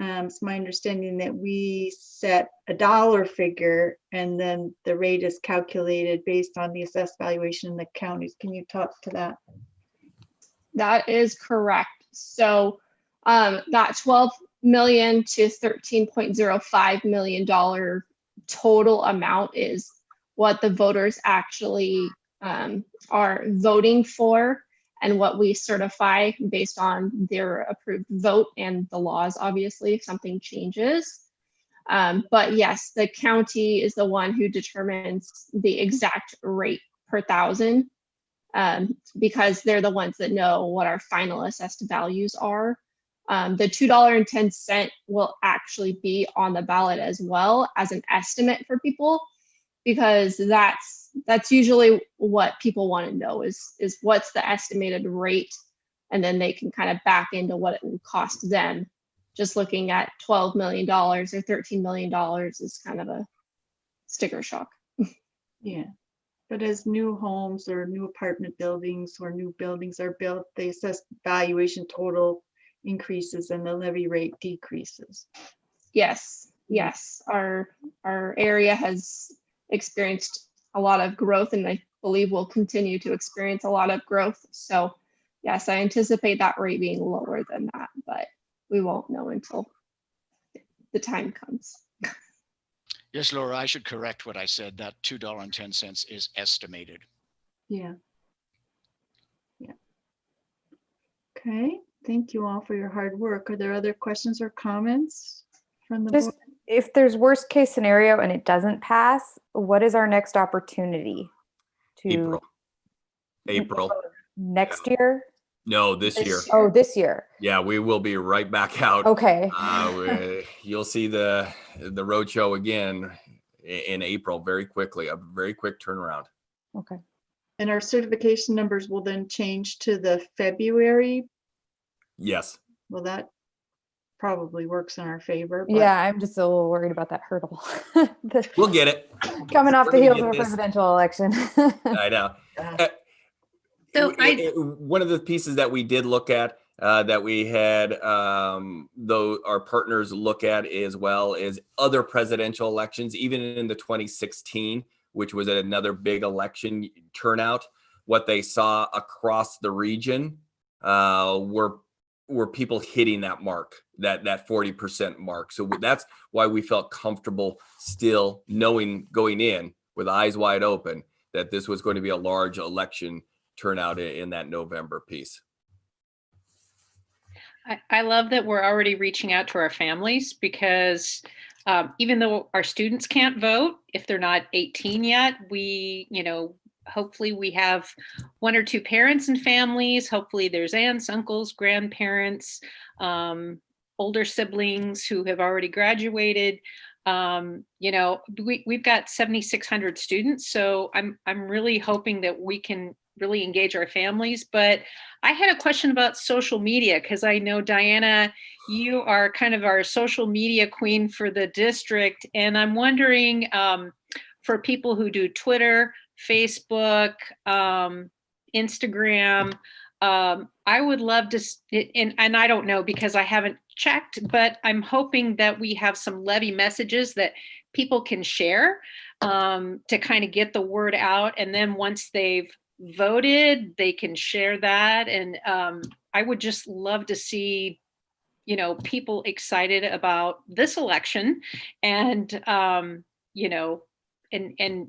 It's my understanding that we set a dollar figure and then the rate is calculated based on the assessed valuation in the counties. Can you talk to that? That is correct. So that $12 million to $13.05 million total amount is what the voters actually are voting for, and what we certify based on their approved vote and the laws, obviously, if something changes. But yes, the county is the one who determines the exact rate per thousand, because they're the ones that know what our final assessed values are. The $2.10 will actually be on the ballot as well as an estimate for people, because that's usually what people want to know is what's the estimated rate, and then they can kind of back into what it would cost them. Just looking at $12 million or $13 million is kind of a sticker shock. Yeah, but as new homes or new apartment buildings or new buildings are built, the assessed valuation total increases and the levy rate decreases. Yes, our area has experienced a lot of growth, and I believe will continue to experience a lot of growth. So yes, I anticipate that rate being lower than that, but we won't know until the time comes. Yes, Laura, I should correct what I said. That $2.10 is estimated. Yeah. Okay. Thank you all for your hard work. Are there other questions or comments from the Just board? if there's worst case scenario and it doesn't pass, what is our next opportunity to April. next year? No, this year. Oh, this year. Yeah, we will be right back out. Okay. You'll see the road show again in April very quickly, a very quick turnaround. Okay. And our certification numbers will then change to the February. Yes. Well, that probably works in our favor. But Yeah, I'm just a little worried about that hurdle. We'll get it. Coming off the We're gonna heels of a get this. presidential election. I know. So One of the pieces that we did look at, that we had though our partners look at as well, is other presidential elections, even in the 2016, which was another big election turnout. What they saw across the region were people hitting that mark, that 40% mark. So that's why we felt comfortable still knowing going in with eyes wide open that this was going to be a large election turnout in that November piece. I love that we're already reaching out to our families, because even though our students can't vote, if they're not 18 yet, hopefully we have one or two parents and families. Hopefully there's aunts, uncles, grandparents, older siblings who have already graduated. We've got 7,600 students, so I'm really hoping that we can really engage our families. But I had a question about social media, because I know, Diana, you are kind of our social media queen for the district. And I'm wondering, for people who do Twitter, Facebook, Instagram, I would love to, and I don't know because I haven't checked, but I'm hoping that we have some levy messages that people can share to kind of get the word out. And then once they've voted, they can share that. And I would just love to see, people excited about this election and, and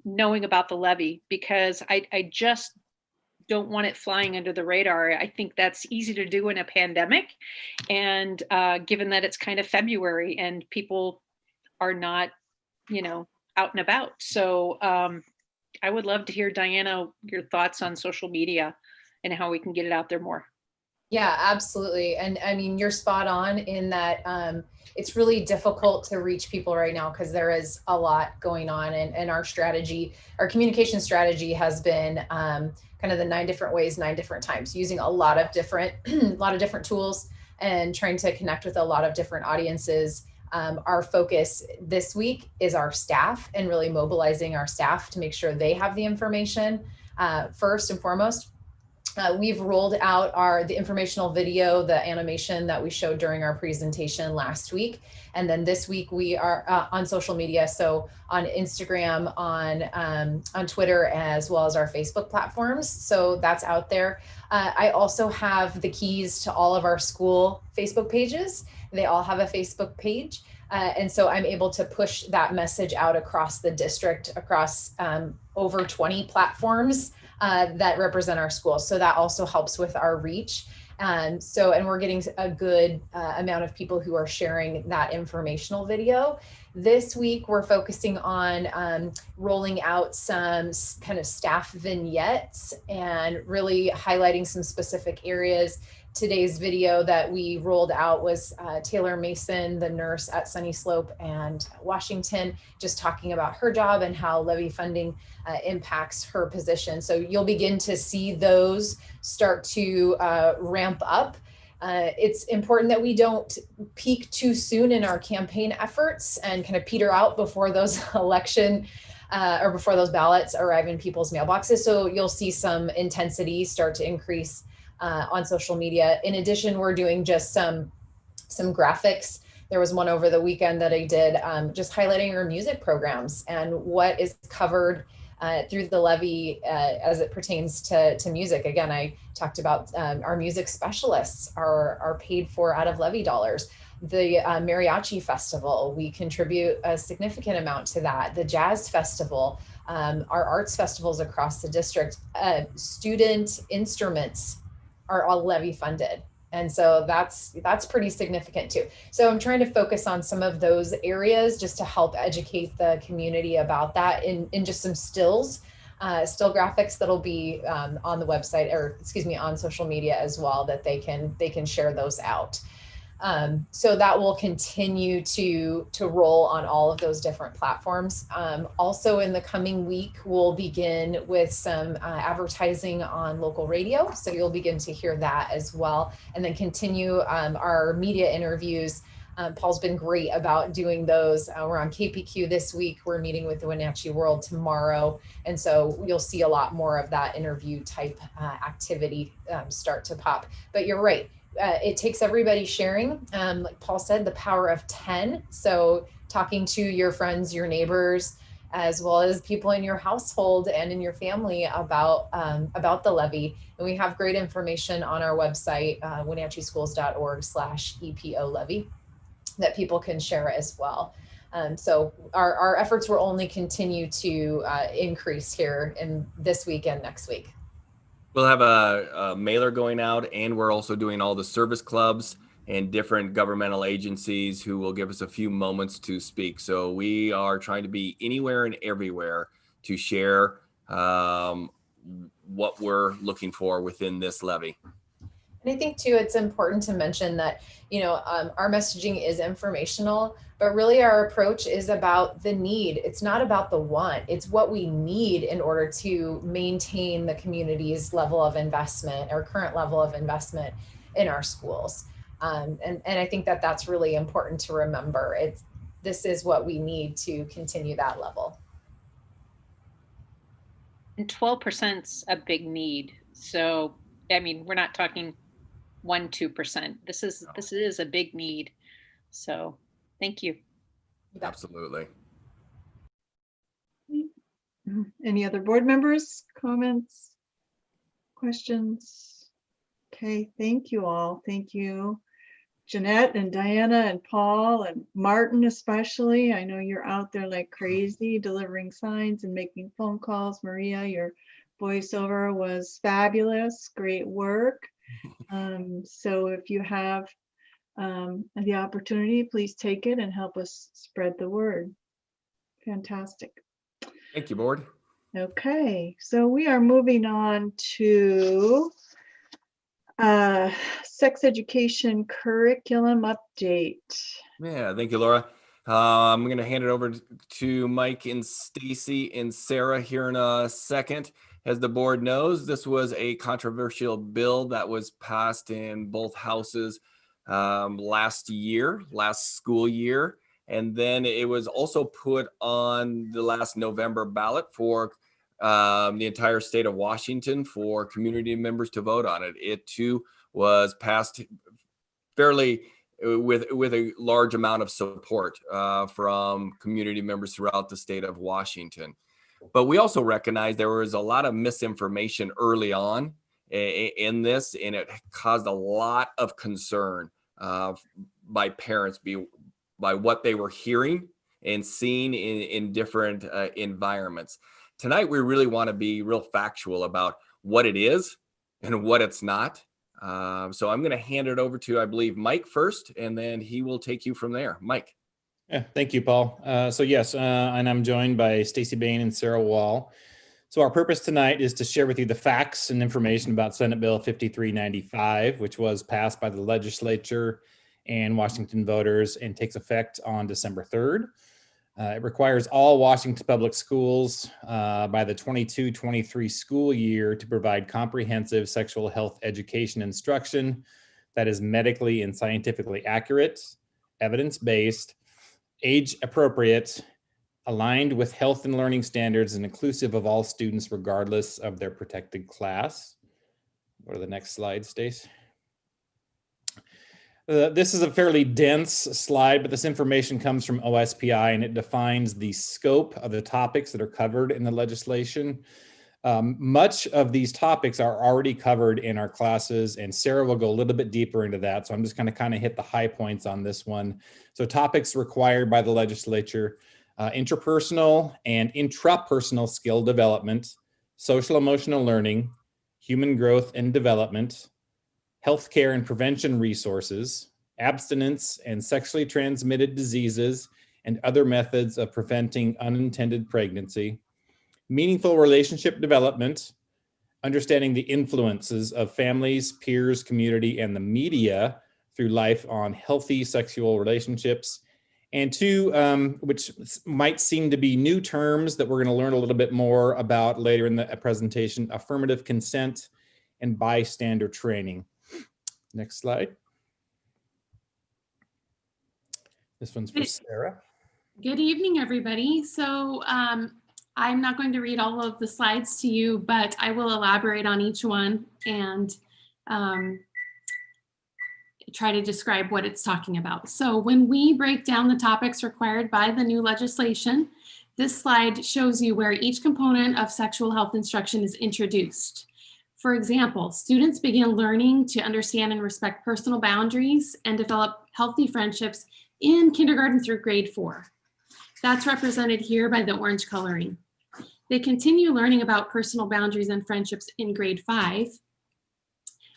knowing about the levy, because I just don't want it flying under the radar. I think that's easy to do in a pandemic. And given that it's kind of February and people are not, out and about. So I would love to hear, Diana, your thoughts on social media and how we can get it out there more. Yeah, absolutely. And I mean, you're spot on in that it's really difficult to reach people right now because there is a lot going on. And our strategy, our communication strategy has been kind of the 9 different ways, 9 different times, using a lot of different tools and trying to connect with a lot of different audiences. Our focus this week is our staff and really mobilizing our staff to make sure they have the information first and foremost. We've rolled out the informational video, the animation that we showed during our presentation last week. And then this week we are on social media. So on Instagram, on Twitter, as well as our Facebook platforms. So that's out there. I also have the keys to all of our school Facebook pages. They all have a Facebook page. And so I'm able to push that message out across the district, across over 20 platforms that represent our schools. So that also helps with our reach. And we're getting a good amount of people who are sharing that informational video. This week, we're focusing on rolling out some kind of staff vignettes and really highlighting some specific areas. Today's video that we rolled out was Taylor Mason, the nurse at Sunny Slope and Washington, just talking about her job and how levy funding impacts her position. So you'll begin to see those start to ramp up. It's important that we don't peak too soon in our campaign efforts and kind of peter out before those or before those ballots arrive in people's mailboxes. So you'll see some intensity start to increase on social media. In addition, we're doing just some graphics. There was one over the weekend that I did just highlighting our music programs and what is covered through the levy as it pertains to music. Again, I talked about our music specialists are paid for out of levy dollars. The Mariachi Festival, we contribute a significant amount to that. The Jazz Festival, our arts festivals across the district, student instruments are all levy funded. And so that's pretty significant too. So I'm trying to focus on some of those areas just to help educate the community about that in just some still graphics that'll be on the website, or excuse me, on social media as well, that they can share those out. So that will continue to roll on all of those different platforms. Also in the coming week, we'll begin with some advertising on local radio. So you'll begin to hear that as well. And then continue our media interviews. Paul's been great about doing those. We're on KPQ this week. We're meeting with the Wenatchee World tomorrow. And so you'll see a lot more of that interview type activity start to pop. But you're right. It takes everybody sharing, like Paul said, the power of 10. So talking to your friends, your neighbors, as well as people in your household and in your family about the levy. And we have great information on our website, wenatcheeschools.org/EPO levy, that people can share as well. So our efforts will only continue to increase here in this week and next week. We'll have a mailer going out, and we're also doing all the service clubs and different governmental agencies who will give us a few moments to speak. So we are trying to be anywhere and everywhere to share what we're looking for within this levy. And I think too, it's important to mention that, our messaging is informational, but really our approach is about the need. It's not about the want. It's what we need in order to maintain the community's level of investment or current level of investment in our schools. And I think that that's really important to remember. This is what we need to continue that level. And 12%'s a big need. So, I mean, we're not talking 1-2%. This is a big need. So thank you. Absolutely. Any other board members, comments, questions? Okay, thank you all. Thank you, Jeanette and Diana and Paul and Martin especially. I know you're out there like crazy delivering signs and making phone calls. Maria, your voiceover was fabulous. Great work. So if you have the opportunity, please take it and help us spread the word. Fantastic. Thank you, board. Okay, so we are moving on to sex education curriculum update. Yeah, thank you, Laura. I'm going to hand it over to Mike and Stacy and Sarah here in a second. As the board knows, this was a controversial bill that was passed in both houses last school year. And then it was also put on the last November ballot for the entire state of Washington for community members to vote on it. It too was passed fairly with a large amount of support from community members throughout the state of Washington. But we also recognize there was a lot of misinformation early on in this, and it caused a lot of concern by parents by what they were hearing and seeing in different environments. Tonight, we really want to be real factual about what it is and what it's not. So I'm going to hand it over to, I believe, Mike first, and then he will take you from there. Mike. Yeah, thank you, Paul. So yes, and I'm joined by Stacy Bain and Sarah Wall. So our purpose tonight is to share with you the facts and information about Senate Bill 5395, which was passed by the legislature and Washington voters and takes effect on December 3rd. It requires all Washington public schools by the 22-23 school year to provide comprehensive sexual health education instruction that is medically and scientifically accurate, evidence-based, age-appropriate, aligned with health and learning standards, and inclusive of all students regardless of their protected class. Go to the next slide, Stace. This is a fairly dense slide, but this information comes from OSPI, and it defines the scope of the topics that are covered in the legislation. Much of these topics are already covered in our classes, and Sarah will go a little bit deeper into that. So I'm just going to kind of hit the high points on this one. So topics required by the legislature: interpersonal and intrapersonal skill development, social emotional learning, human growth and development, healthcare and prevention resources, abstinence and sexually transmitted diseases, and other methods of preventing unintended pregnancy, meaningful relationship development, understanding the influences of families, peers, community, and the media through life on healthy sexual relationships, and two, which might seem to be new terms that we're going to learn a little bit more about later in the presentation, affirmative consent and bystander training. Next slide. This one's for Sarah. Good evening, everybody. So I'm not going to read all of the slides to you, but I will elaborate on each one and try to describe what it's talking about. So when we break down the topics required by the new legislation, this slide shows you where each component of sexual health instruction is introduced. For example, students begin learning to understand and respect personal boundaries and develop healthy friendships in kindergarten through grade 4. That's represented here by the orange coloring. They continue learning about personal boundaries and friendships in grade 5.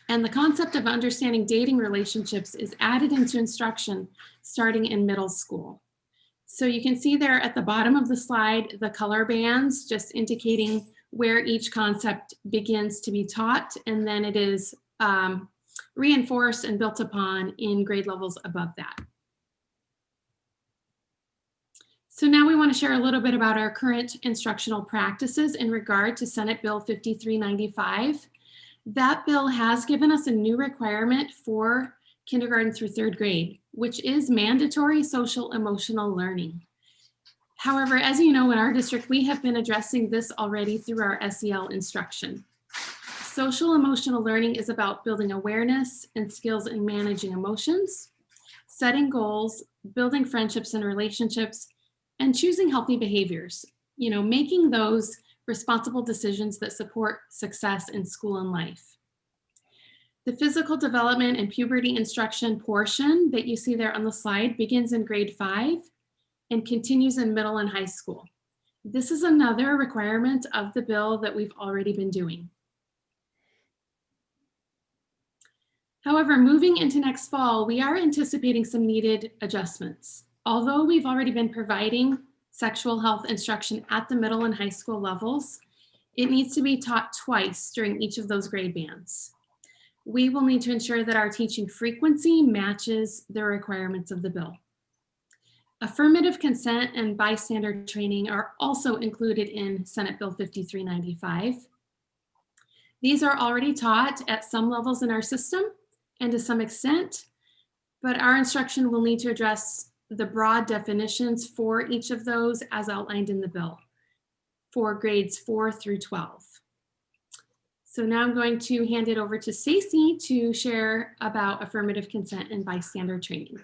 And the concept of understanding dating relationships is added into instruction starting in middle school. So you can see there at the bottom of the slide, the color bands just indicating where each concept begins to be taught, and then it is reinforced and built upon in grade levels above that. So now we want to share a little bit about our current instructional practices in regard to Senate Bill 5395. That bill has given us a new requirement for kindergarten through 3rd grade, which is mandatory social emotional learning. However, as you know, in our district, we have been addressing this already through our SEL instruction. Social emotional learning is about building awareness and skills in managing emotions, setting goals, building friendships and relationships, and choosing healthy behaviors, making those responsible decisions that support success in school and life. The physical development and puberty instruction portion that you see there on the slide begins in grade 5 and continues in middle and high school. This is another requirement of the bill that we've already been doing. However, moving into next fall, we are anticipating some needed adjustments. Although we've already been providing sexual health instruction at the middle and high school levels, it needs to be taught twice during each of those grade bands. We will need to ensure that our teaching frequency matches the requirements of the bill. Affirmative consent and bystander training are also included in Senate Bill 5395. These are already taught at some levels in our system and to some extent, but our instruction will need to address the broad definitions for each of those as outlined in the bill for grades 4 through 12. So now I'm going to hand it over to Stacey to share about affirmative consent and bystander training.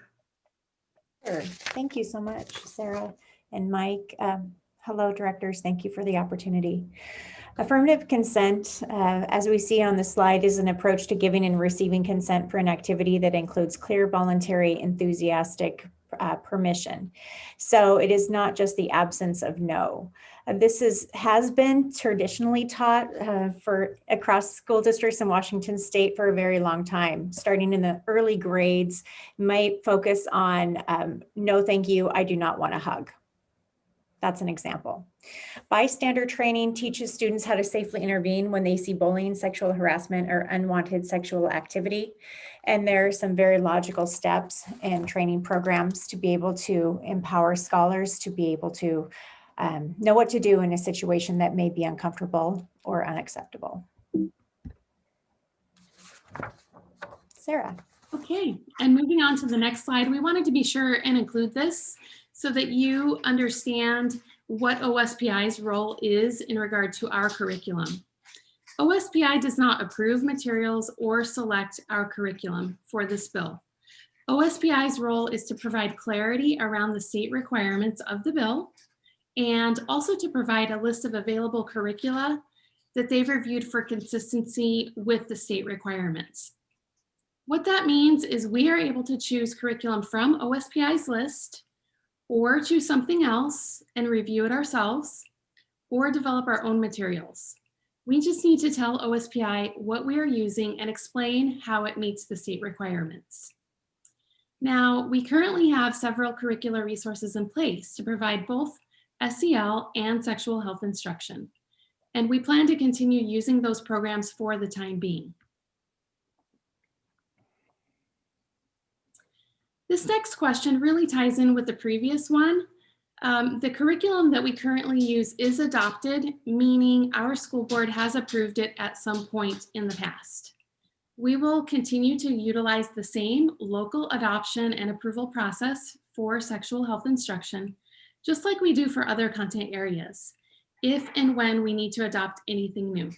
Sure. Thank you so much, Sarah and Mike. Hello, directors. Thank you for the opportunity. Affirmative consent, as we see on the slide, is an approach to giving and receiving consent for an activity that includes clear, voluntary, enthusiastic permission. So it is not just the absence of no. This has been traditionally taught across school districts in Washington State for a very long time. Starting in the early grades, might focus on no thank you, I do not want a hug. That's an example. Bystander training teaches students how to safely intervene when they see bullying, sexual harassment, or unwanted sexual activity. And there are some very logical steps and training programs to be able to empower scholars to be able to know what to do in a situation that may be uncomfortable or unacceptable. Sarah. Okay, and moving on to the next slide, we wanted to be sure and include this so that you understand what OSPI's role is in regard to our curriculum. OSPI does not approve materials or select our curriculum for this bill. OSPI's role is to provide clarity around the state requirements of the bill and also to provide a list of available curricula that they've reviewed for consistency with the state requirements. What that means is we are able to choose curriculum from OSPI's list or choose something else and review it ourselves or develop our own materials. We just need to tell OSPI what we are using and explain how it meets the state requirements. Now, we currently have several curricular resources in place to provide both SEL and sexual health instruction, and we plan to continue using those programs for the time being. This next question really ties in with the previous one. The curriculum that we currently use is adopted, meaning our school board has approved it at some point in the past. We will continue to utilize the same local adoption and approval process for sexual health instruction, just like we do for other content areas, if and when we need to adopt anything new.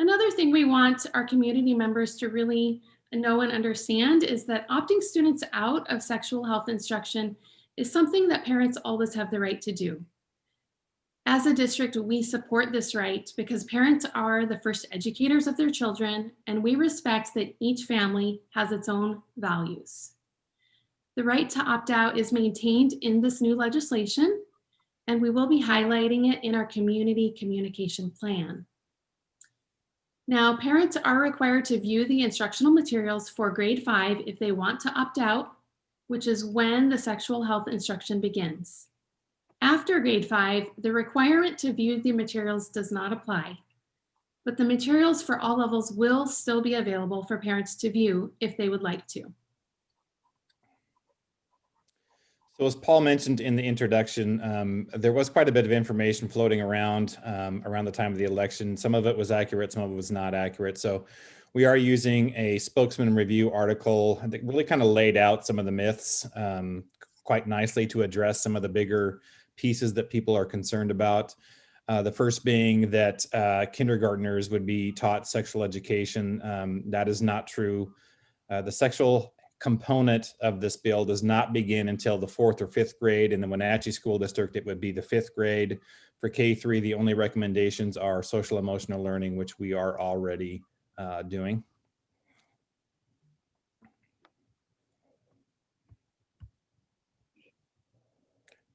Another thing we want our community members to really know and understand is that opting students out of sexual health instruction is something that parents always have the right to do. As a district, we support this right because parents are the first educators of their children, and we respect that each family has its own values. The right to opt out is maintained in this new legislation, and we will be highlighting it in our community communication plan. Now, parents are required to view the instructional materials for grade 5 if they want to opt out, which is when the sexual health instruction begins. After grade 5, the requirement to view the materials does not apply, but the materials for all levels will still be available for parents to view if they would like to. So as Paul mentioned in the introduction, there was quite a bit of information floating around around the time of the election. Some of it was accurate, some of it was not accurate. So we are using a spokesman review article that really kind of laid out some of the myths quite nicely to address some of the bigger pieces that people are concerned about. The first being that kindergartners would be taught sexual education. That is not true. The sexual component of this bill does not begin until the 4th or 5th grade. In the Wenatchee School District, it would be the 5th grade. For K-3, the only recommendations are social emotional learning, which we are already doing.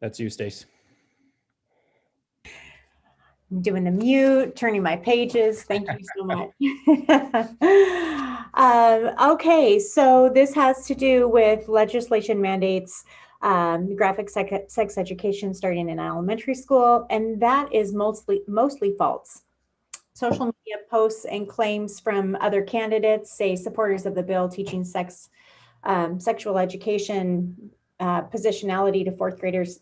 That's you, Stace. I'm doing the mute, turning my pages. Thank you so much. Okay, so this has to do with legislation mandates graphic sex education starting in elementary school, and that is mostly false. Social media posts and claims from other candidates, say supporters of the bill teaching sexual education positionality to 4th graders.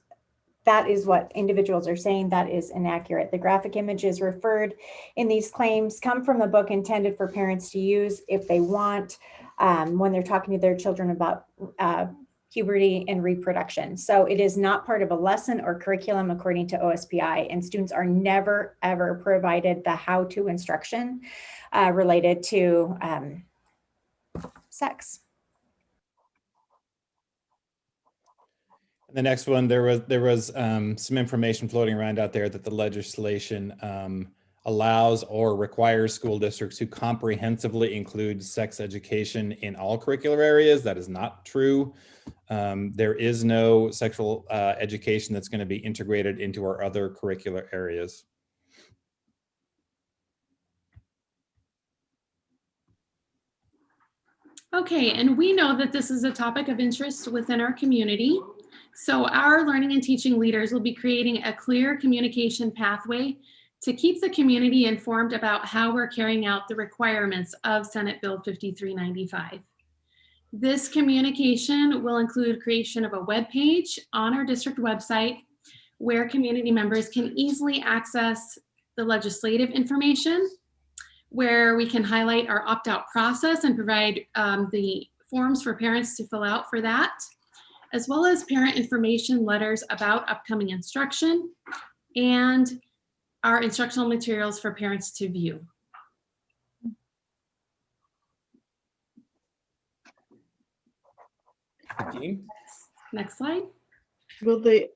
That is what individuals are saying. That is inaccurate. The graphic images referred in these claims come from a book intended for parents to use if they want when they're talking to their children about puberty and reproduction. So it is not part of a lesson or curriculum according to OSPI, and students are never, ever provided the how-to instruction related to sex. The next one, there was some information floating around out there that the legislation allows or requires school districts to comprehensively include sex education in all curricular areas. That is not true. There is no sexual education that's going to be integrated into our other curricular areas. Okay, and we know that this is a topic of interest within our community. So our learning and teaching leaders will be creating a clear communication pathway to keep the community informed about how we're carrying out the requirements of Senate Bill 5395. This communication will include creation of a web page on our district website where community members can easily access the legislative information, where we can highlight our opt-out process and provide the forms for parents to fill out for that, as well as parent information letters about upcoming instruction and our instructional materials for parents to view. Next slide. Will they,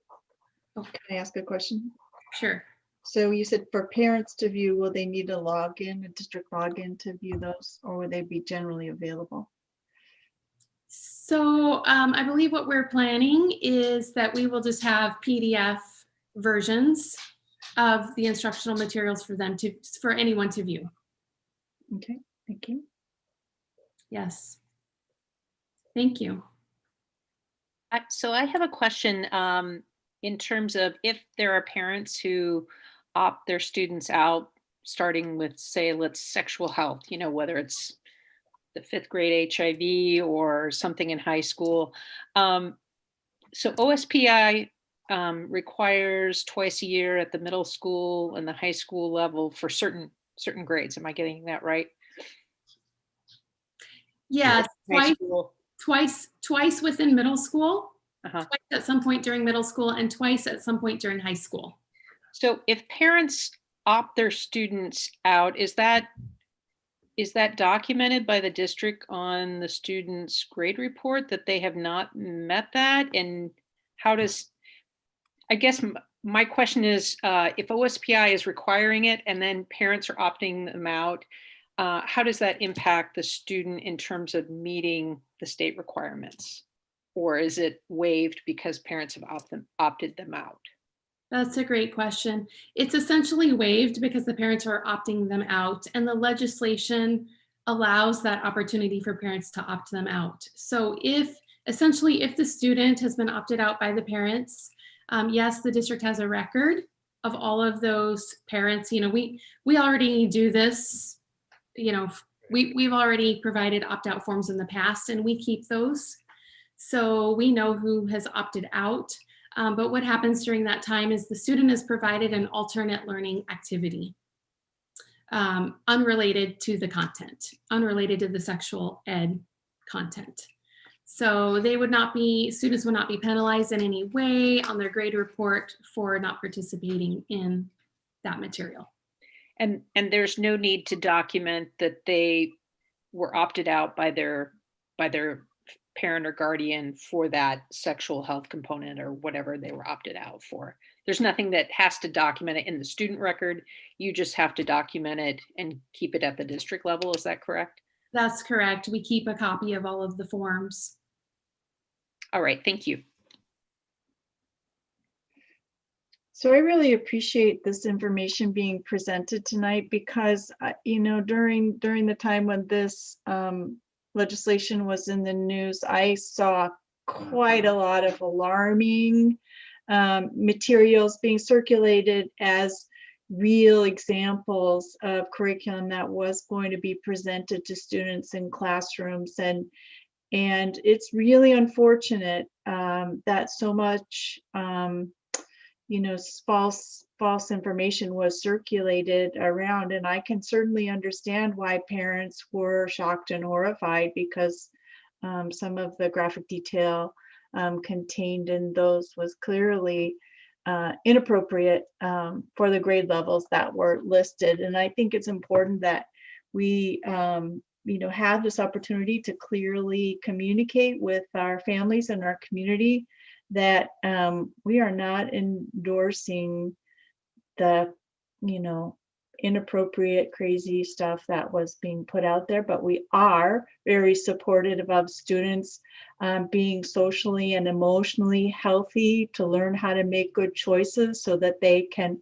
can I ask a question? Sure. So you said for parents to view, will they need a login, a district login to view those, or will they be generally available? So I believe what we're planning is that we will just have PDF versions of the instructional materials for anyone to view. Okay, thank you. Yes. Thank you. So I have a question in terms of if there are parents who opt their students out, starting with, say, let's sexual health, you know, whether it's the 5th grade HIV or something in high school. So OSPI requires twice a year at the middle school and the high school level for certain grades. Am I getting that right? Yes, High school. twice within middle school, Uh-huh. twice at some point during middle school, and twice at some point during high school. So if parents opt their students out, is that documented by the district on the student's grade report that they have not met that? And how does, I guess my question is, if OSPI is requiring it and then parents are opting them out, how does that impact the student in terms of meeting the state requirements? Or is it waived because parents have opted them out? That's a great question. It's essentially waived because the parents are opting them out, and the legislation allows that opportunity for parents to opt them out. So if the student has been opted out by the parents, yes, the district has a record of all of those parents. You know, we already do this, you know, we've already provided opt-out forms in the past, and we keep those. So we know who has opted out. But what happens during that time is the student is provided an alternate learning activity, unrelated to the content, unrelated to the sexual ed content. So students would not be penalized in any way on their grade report for not participating in that material. And there's no need to document that they were opted out by their parent or guardian for that sexual health component or whatever they were opted out for. There's nothing that has to document it in the student record. You just have to document it and keep it at the district level. Is that correct? That's correct. We keep a copy of all of the forms. All right, thank you. So I really appreciate this information being presented tonight because, you know, during the time when this legislation was in the news, I saw quite a lot of alarming materials being circulated as real examples of curriculum that was going to be presented to students in classrooms. And it's really unfortunate that so much you know, false information was circulated around, and I can certainly understand why parents were shocked and horrified because some of the graphic detail contained in those was clearly inappropriate for the grade levels that were listed. And I think it's important that we you know, have this opportunity to clearly communicate with our families and our community that we are not endorsing the, you know, inappropriate, crazy stuff that was being put out there, but we are very supportive of students being socially and emotionally healthy to learn how to make good choices so that they can,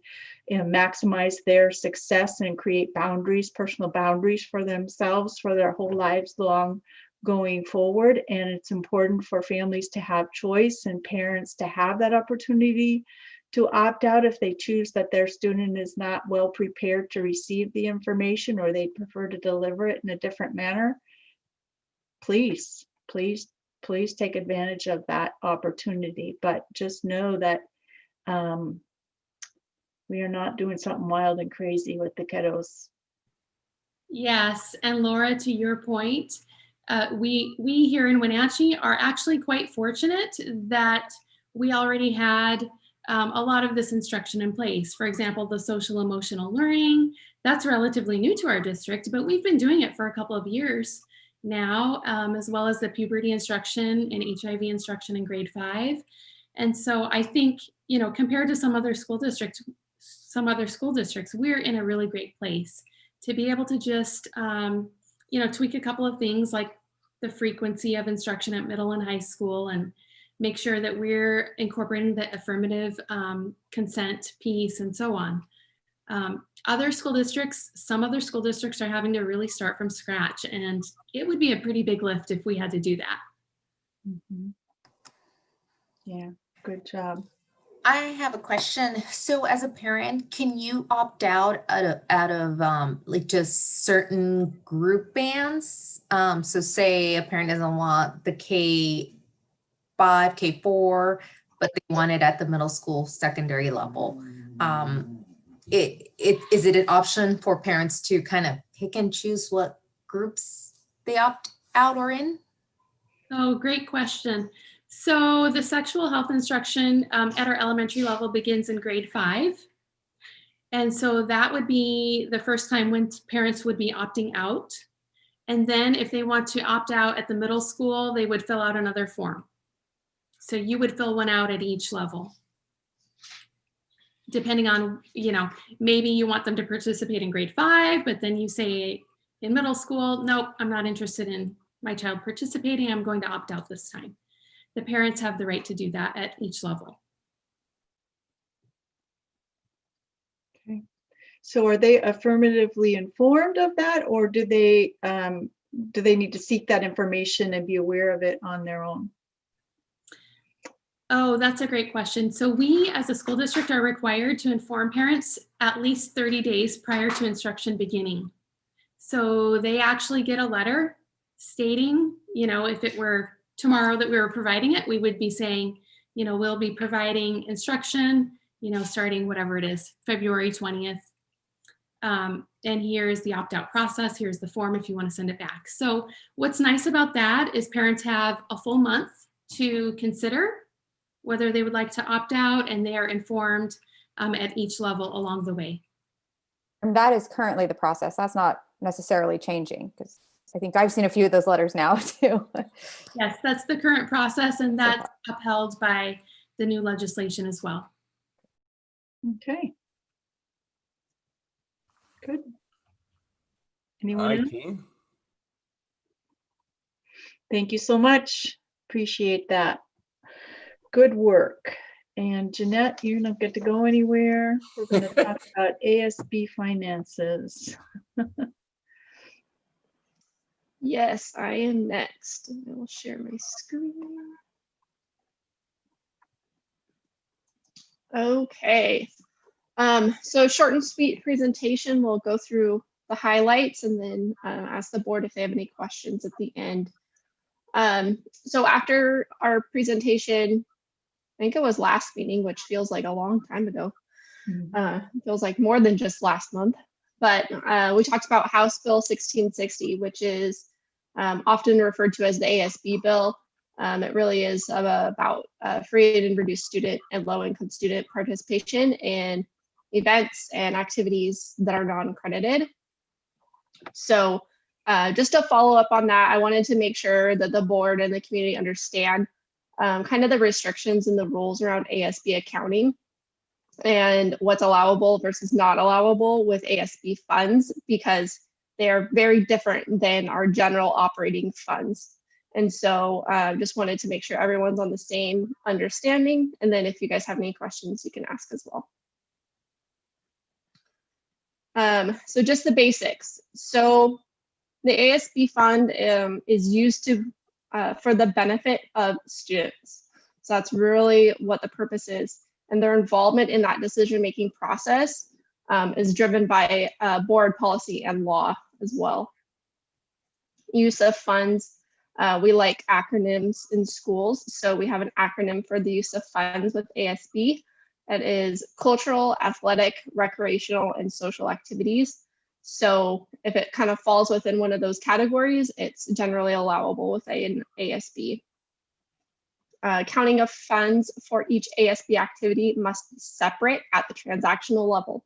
you know, maximize their success and create boundaries, personal boundaries for themselves for their whole lives long going forward. And it's important for families to have choice and parents to have that opportunity to opt out if they choose that their student is not well prepared to receive the information or they prefer to deliver it in a different manner. Please take advantage of that opportunity, but just know that we are not doing something wild and crazy with the kiddos. Yes, and Laura, to your point, we here in Wenatchee are actually quite fortunate that we already had a lot of this instruction in place. For example, the social emotional learning, that's relatively new to our district, but we've been doing it for a couple of years now, as well as the puberty instruction and HIV instruction in grade 5. And so I think, you know, compared to some other school districts, we're in a really great place to be able to just, you know, tweak a couple of things like the frequency of instruction at middle and high school and make sure that we're incorporating the affirmative consent piece and so on. Other school districts, some other school districts are having to really start from scratch, and it would be a pretty big lift if we had to do that. Mm-hmm. Yeah, good job. I have a question. So as a parent, can you opt out of like just certain group bands? So say a parent doesn't want the K5, K4, but they want it at the middle school, secondary level. Is it an option for parents to kind of pick and choose what groups they opt out or in? Oh, great question. So the sexual health instruction at our elementary level begins in grade 5. And so that would be the first time when parents would be opting out. And then if they want to opt out at the middle school, they would fill out another form. So you would fill one out at each level. Depending on, you know, maybe you want them to participate in grade 5, but then you say in middle school, nope, I'm not interested in my child participating. I'm going to opt out this time. The parents have the right to do that at each level. Okay. So are they affirmatively informed of that, or do they need to seek that information and be aware of it on their own? Oh, that's a great question. So we as a school district are required to inform parents at least 30 days prior to instruction beginning. So they actually get a letter stating, you know, if it were tomorrow that we were providing it, we would be saying, you know, we'll be providing instruction, you know, starting whatever it is, February 20th. And here's the opt-out process. Here's the form if you want to send it back. So what's nice about that is parents have a full month to consider whether they would like to opt out, and they are informed at each level along the way. And that is currently the process. That's not necessarily changing, because I think I've seen a few of those letters now too. Yes, that's the current process, and that's upheld by the new legislation as well. Okay. Good. Anyone else? Thank you so much. Appreciate that. Good work. And Jeanette, you don't get to go anywhere. We're going to talk about ASB finances. Yes, I am next. I will share my screen. Okay. So short and sweet presentation. We'll go through the highlights and then ask the board if they have any questions at the end. So after our presentation, I think it was last meeting, which feels like a long time ago. Feels like more than just last month. But we talked about House Bill 1660, which is often referred to as the ASB bill. It really is about free and reduced student and low-income student participation in events and activities that are non-accredited. So just to follow up on that, I wanted to make sure that the board and the community understand kind of the restrictions and the rules around ASB accounting and what's allowable versus not allowable with ASB funds, because they are very different than our general operating funds. And so just wanted to make sure everyone's on the same understanding. And then if you guys have any questions, you can ask as well. So just the basics. So the ASB fund is used to for the benefit of students. So that's really what the purpose is. And their involvement in that decision-making process is driven by board policy and law as well. Use of funds, we like acronyms in schools. So we have an acronym for the use of funds with ASB. That is cultural, athletic, recreational, and social activities. So if it kind of falls within one of those categories, it's generally allowable with an ASB. Counting of funds for each ASB activity must be separate at the transactional level.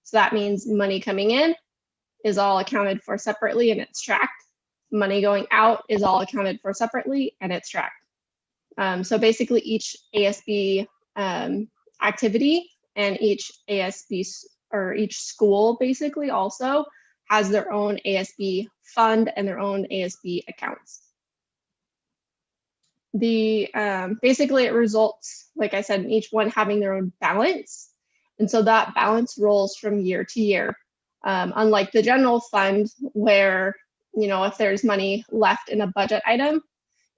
So that means money coming in is all accounted for separately and it's tracked. Money going out is all accounted for separately and it's tracked. So basically each ASB activity and each ASB or each school basically also has their own ASB fund and their own ASB accounts. basically it results, like I said, in each one having their own balance. And so that balance rolls from year to year. Unlike the general fund where, if there's money left in a budget item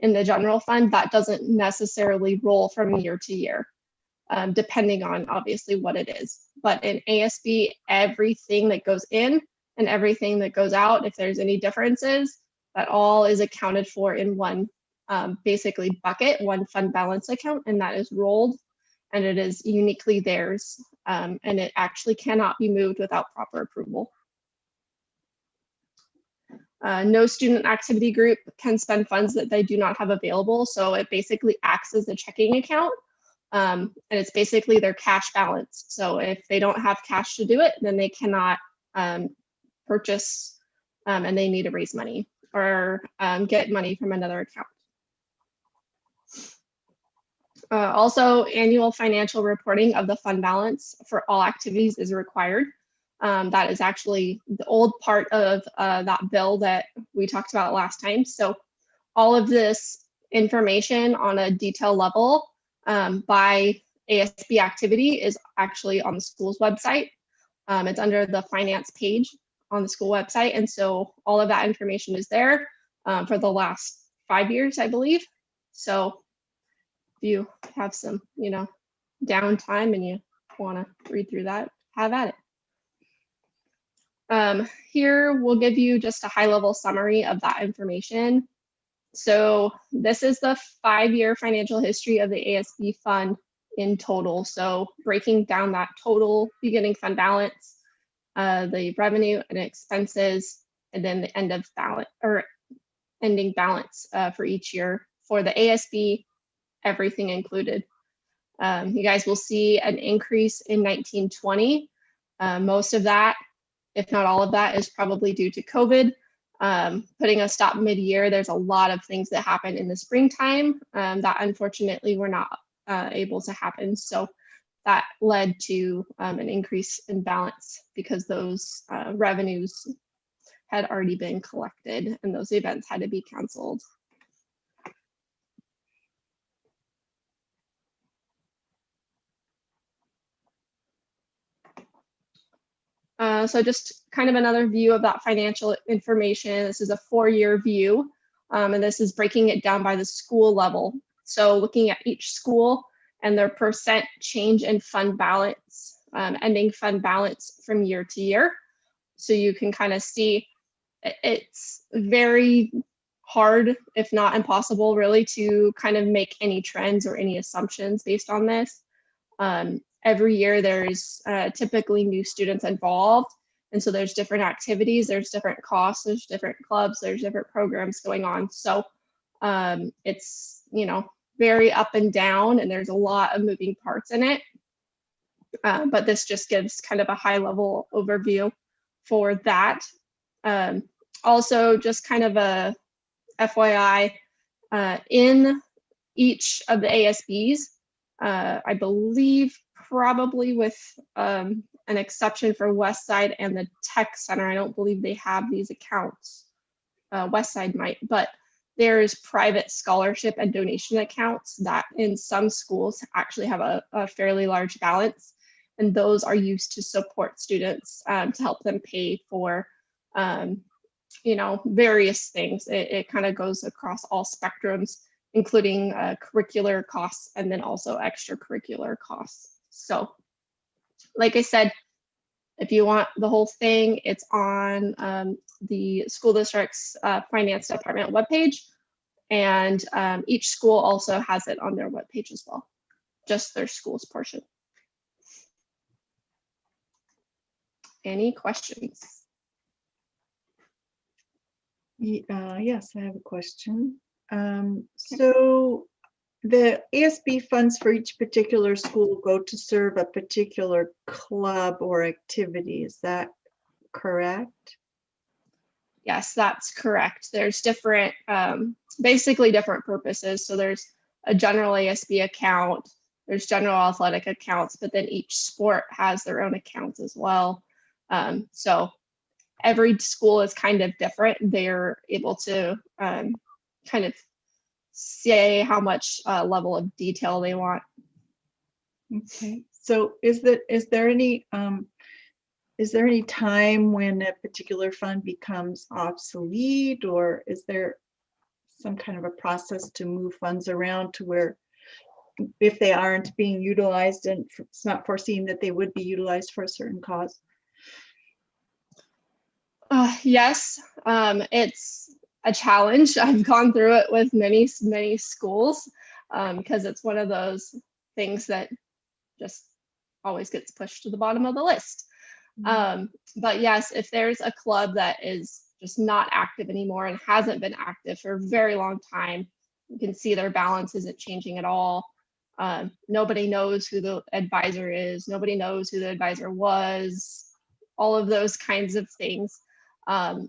in the general fund, that doesn't necessarily roll from year to year, depending on obviously what it is. But in ASB, everything that goes in and everything that goes out, if there's any differences, that all is accounted for in one basically bucket, one fund balance account, and that is rolled, and it is uniquely theirs, and it actually cannot be moved without proper approval. No student activity group can spend funds that they do not have available, so it basically acts as a checking account, and it's basically their cash balance. So if they don't have cash to do it, then they cannot purchase, and they need to raise money or get money from another account. Also, annual financial reporting of the fund balance for all activities is required. That is actually the old part of that bill that we talked about last time. So all of this information on a detail level by ASB activity is actually on the school's website. It's under the finance page on the school website. And so all of that information is there for the last 5 years, I believe. So if you have some, downtime and you want to read through that, have at it. Here we'll give you just a high-level summary of that information. So this is the 5-year financial history of the ASB fund in total. So breaking down that total beginning fund balance, the revenue and expenses, and then the end of balance or ending balance for each year for the ASB, everything included. You guys will see an increase in 1920. Most of that, if not all of that, is probably due to COVID. Putting a stop mid-year, there's a lot of things that happen in the springtime that unfortunately were not able to happen. So that led to an increase in balance because those revenues had already been collected and those events had to be canceled. So just kind of another view of that financial information. This is a 4-year view, and this is breaking it down by the school level. So looking at each school and their percent change in fund balance, ending fund balance from year to year. So you can kind of see it's very hard, if not impossible, really, to kind of make any trends or any assumptions based on this. Every year there's typically new students involved. And so there's different activities, there's different costs, there's different clubs, there's different programs going on. So it's, very up and down and there's a lot of moving parts in it. But this just gives kind of a high level overview for that. Also just kind of a FYI, in each of the ASBs, I believe probably with an exception for Westside and the Tech Center. I don't believe they have these accounts. Westside might, but there's private scholarship and donation accounts that in some schools actually have a fairly large balance. And those are used to support students to help them pay for, various things. It kind of goes across all spectrums, including curricular costs and then also extracurricular costs. So like I said, if you want the whole thing, it's on the school district's finance department webpage. And each school also has it on their webpage as well, just their school's portion. Any questions? Yes, I have a question. So the ASB funds for each particular school go to serve a particular club or activity. Is that correct? Yes, that's correct. There's different, basically different purposes. So there's a general ASB account, there's general athletic accounts, but then each sport has their own accounts as well. So every school is kind of different. They're able to kind of say how much level of detail they want. Okay, so is there any time when a particular fund becomes obsolete, or is there some kind of a process to move funds around to where if they aren't being utilized and it's not foreseen that they would be utilized for a certain cause? Yes, it's a challenge. I've gone through it with many schools because it's one of those things that just always gets pushed to the bottom of the list. But yes, if there's a club that is just not active anymore and hasn't been active for a very long time, you can see their balance isn't changing at all. Nobody knows who the advisor is. Nobody knows who the advisor was. All of those kinds of things.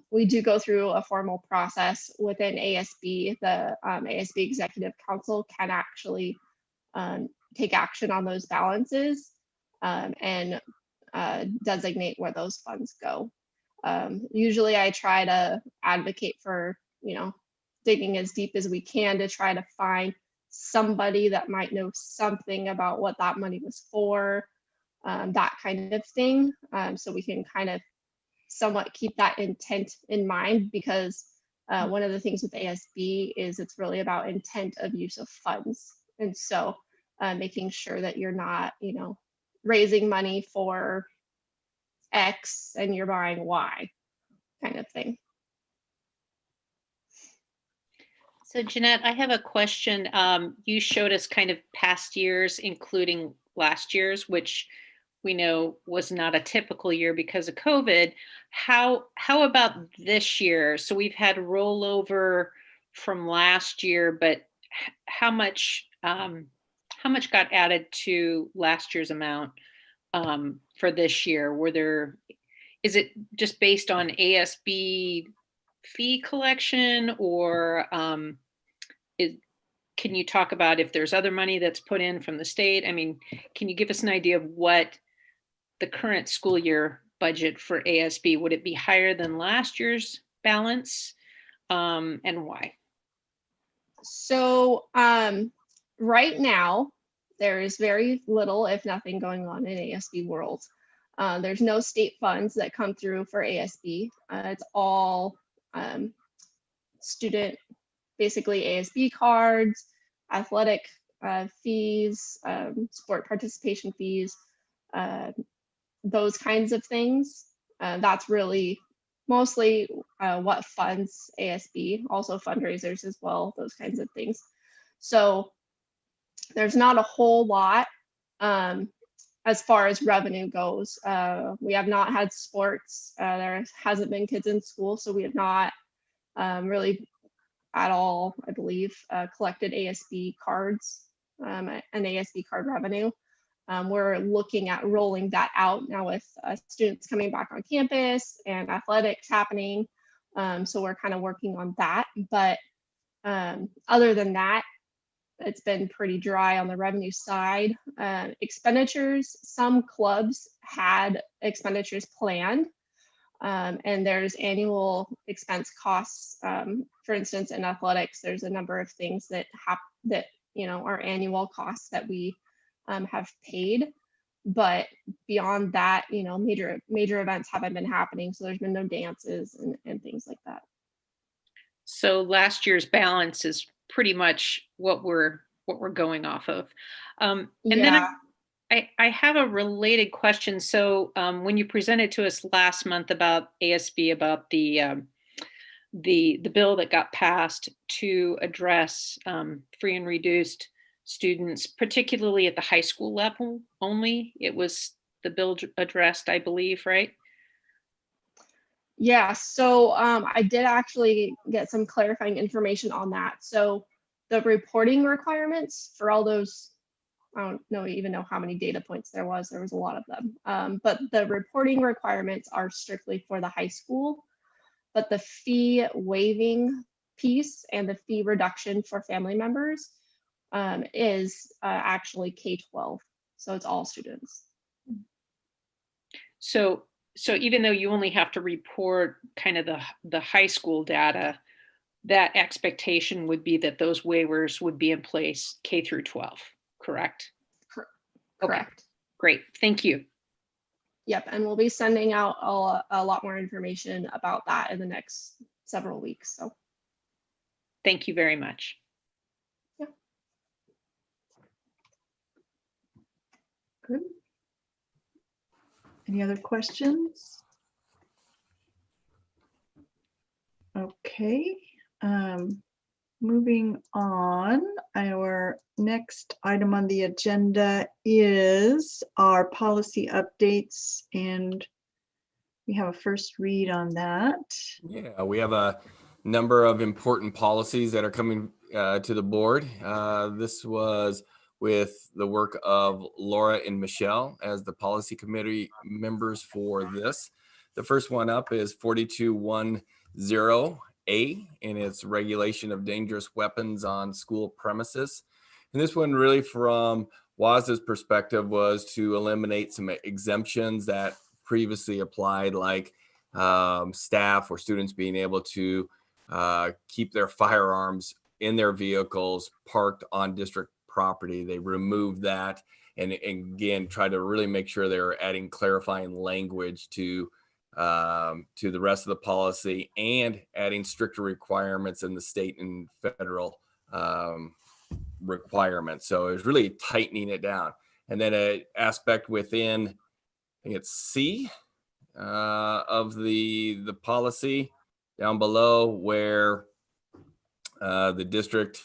We do go through a formal process within ASB. The ASB Executive Council can actually take action on those balances and designate where those funds go. Usually I try to advocate for, digging as deep as we can to try to find somebody that might know something about what that money was for, that kind of thing. So we can kind of somewhat keep that intent in mind, because one of the things with ASB is it's really about intent of use of funds. And so making sure that you're not, raising money for X and you're buying Y kind of thing. So Jeanette, I have a question. You showed us kind of past years, including last year's, which we know was not a typical year because of COVID. How about this year? So we've had rollover from last year, but how much got added to last year's amount for this year? Is it just based on ASB fee collection, or can you talk about if there's other money that's put in from the state? I mean, can you give us an idea of what the current school year budget for ASB, would it be higher than last year's balance, and why? So right now, there is very little, if nothing, going on in ASB world. There's no state funds that come through for ASB. It's all student, basically ASB cards, athletic fees, sport participation fees, those kinds of things. That's really mostly what funds ASB, also fundraisers as well, those kinds of things. So there's not a whole lot as far as revenue goes. We have not had sports. There hasn't been kids in school, so we have not really at all, I believe, collected ASB cards and ASB card revenue. We're looking at rolling that out now with students coming back on campus and athletics happening. So we're kind of working on that. But other than that, it's been pretty dry on the revenue side. Expenditures, some clubs had expenditures planned, and there's annual expense costs. For instance, in athletics, there's a number of things that are annual costs that we have paid. But beyond that, major events haven't been happening, so there's been no dances and things like that. So last year's balance is pretty much what we're going off of. And then I have a related question. So when you presented to us last month about ASB, about the bill that got passed to address free and reduced students, particularly at the high school level only, it was the bill addressed, I believe, right? Yeah, so I did actually get some clarifying information on that. So the reporting requirements for all those, I don't even know how many data points there was a lot of them. But the reporting requirements are strictly for the high school, but the fee waiving piece and the fee reduction for family members is actually K-12. So it's all students. So even though you only have to report kind of the high school data, that expectation would be that those waivers would be in place K through 12, correct? Correct. Great, thank you. Yep, and we'll be sending out a lot more information about that in the next several weeks. So thank you very much. Yeah. Good. Any other questions? Okay. Moving on, our next item on the agenda is our policy updates, and we have a first read on that. Yeah, we have a number of important policies that are coming to the board. This was with the work of Laura and Michelle as the policy committee members for this. The first one up is 4210A, and it's regulation of dangerous weapons on school premises. And this one really from WSD's perspective was to eliminate some exemptions that previously applied, like staff or students being able to keep their firearms in their vehicles parked on district property. They removed that and again try to really make sure they're adding clarifying language to the rest of the policy and adding stricter requirements in the state and federal requirements. So it was really tightening it down. And then an aspect within, I think it's C of the policy down below, where the district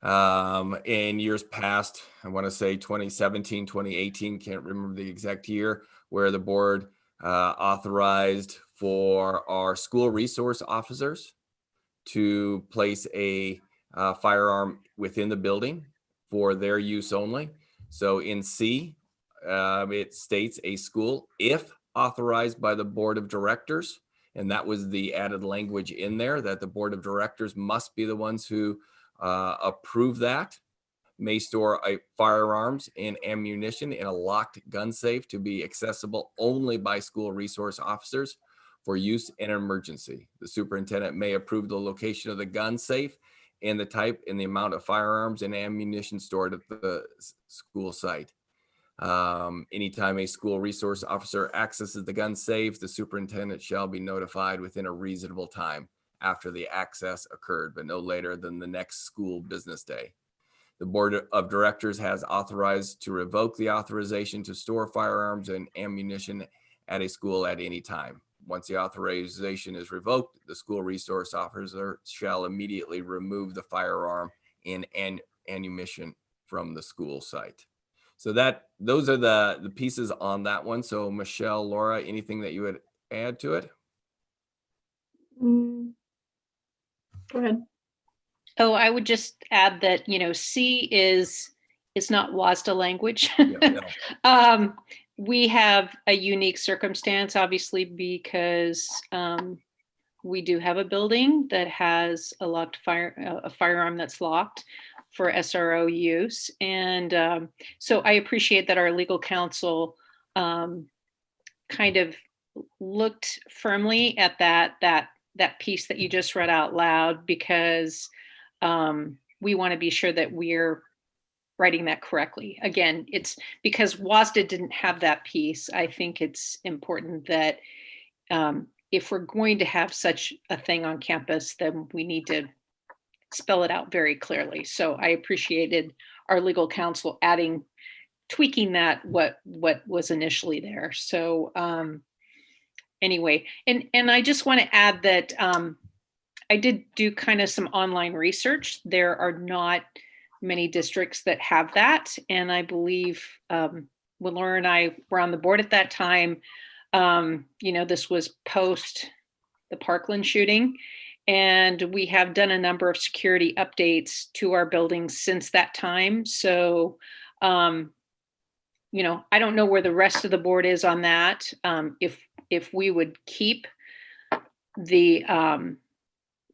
in years past, I want to say 2017, 2018, can't remember the exact year, where the board authorized for our school resource officers to place a firearm within the building for their use only. So in C, it states a school, if authorized by the board of directors, and that was the added language in there, that the board of directors must be the ones who approve that, may store firearms and ammunition in a locked gun safe to be accessible only by school resource officers for use in an emergency. The superintendent may approve the location of the gun safe and the type and the amount of firearms and ammunition stored at the school site. Anytime a school resource officer accesses the gun safe, the superintendent shall be notified within a reasonable time after the access occurred, but no later than the next school business day. The board of directors has authorized to revoke the authorization to store firearms and ammunition at a school at any time. Once the authorization is revoked, the school resource officer shall immediately remove the firearm and ammunition from the school site. So those are the pieces on that one. So Michelle, Laura, anything that you would add to it? Go ahead. Oh, I would just add that, C is not WSDA language. Yeah, no. We have a unique circumstance, obviously, because we do have a building that has a locked a firearm that's locked for SRO use. And so I appreciate that our legal counsel kind of looked firmly at that piece that you just read out loud, because we want to be sure that we're writing that correctly. Again, it's because WSDA didn't have that piece. I think it's important that if we're going to have such a thing on campus, then we need to spell it out very clearly. So I appreciated our legal counsel tweaking that what was initially there. So anyway, and I just want to add that I did do kind of some online research. There are not many districts that have that. And I believe when Laura and I were on the board at that time, this was post the Parkland shooting. And we have done a number of security updates to our buildings since that time. So, I don't know where the rest of the board is on that. If we would keep the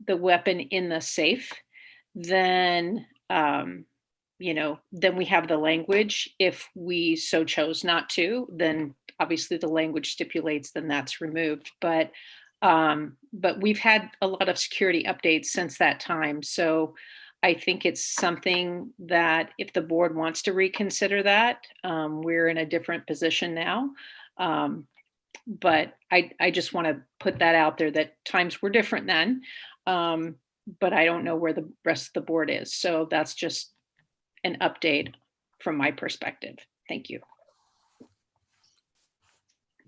weapon in the safe, then then we have the language. If we so chose not to, then obviously the language stipulates then that's removed. But But we've had a lot of security updates since that time. So I think it's something that if the board wants to reconsider that, we're in a different position now. But I just want to put that out there that times were different then. But I don't know where the rest of the board is. So that's just an update from my perspective. Thank you.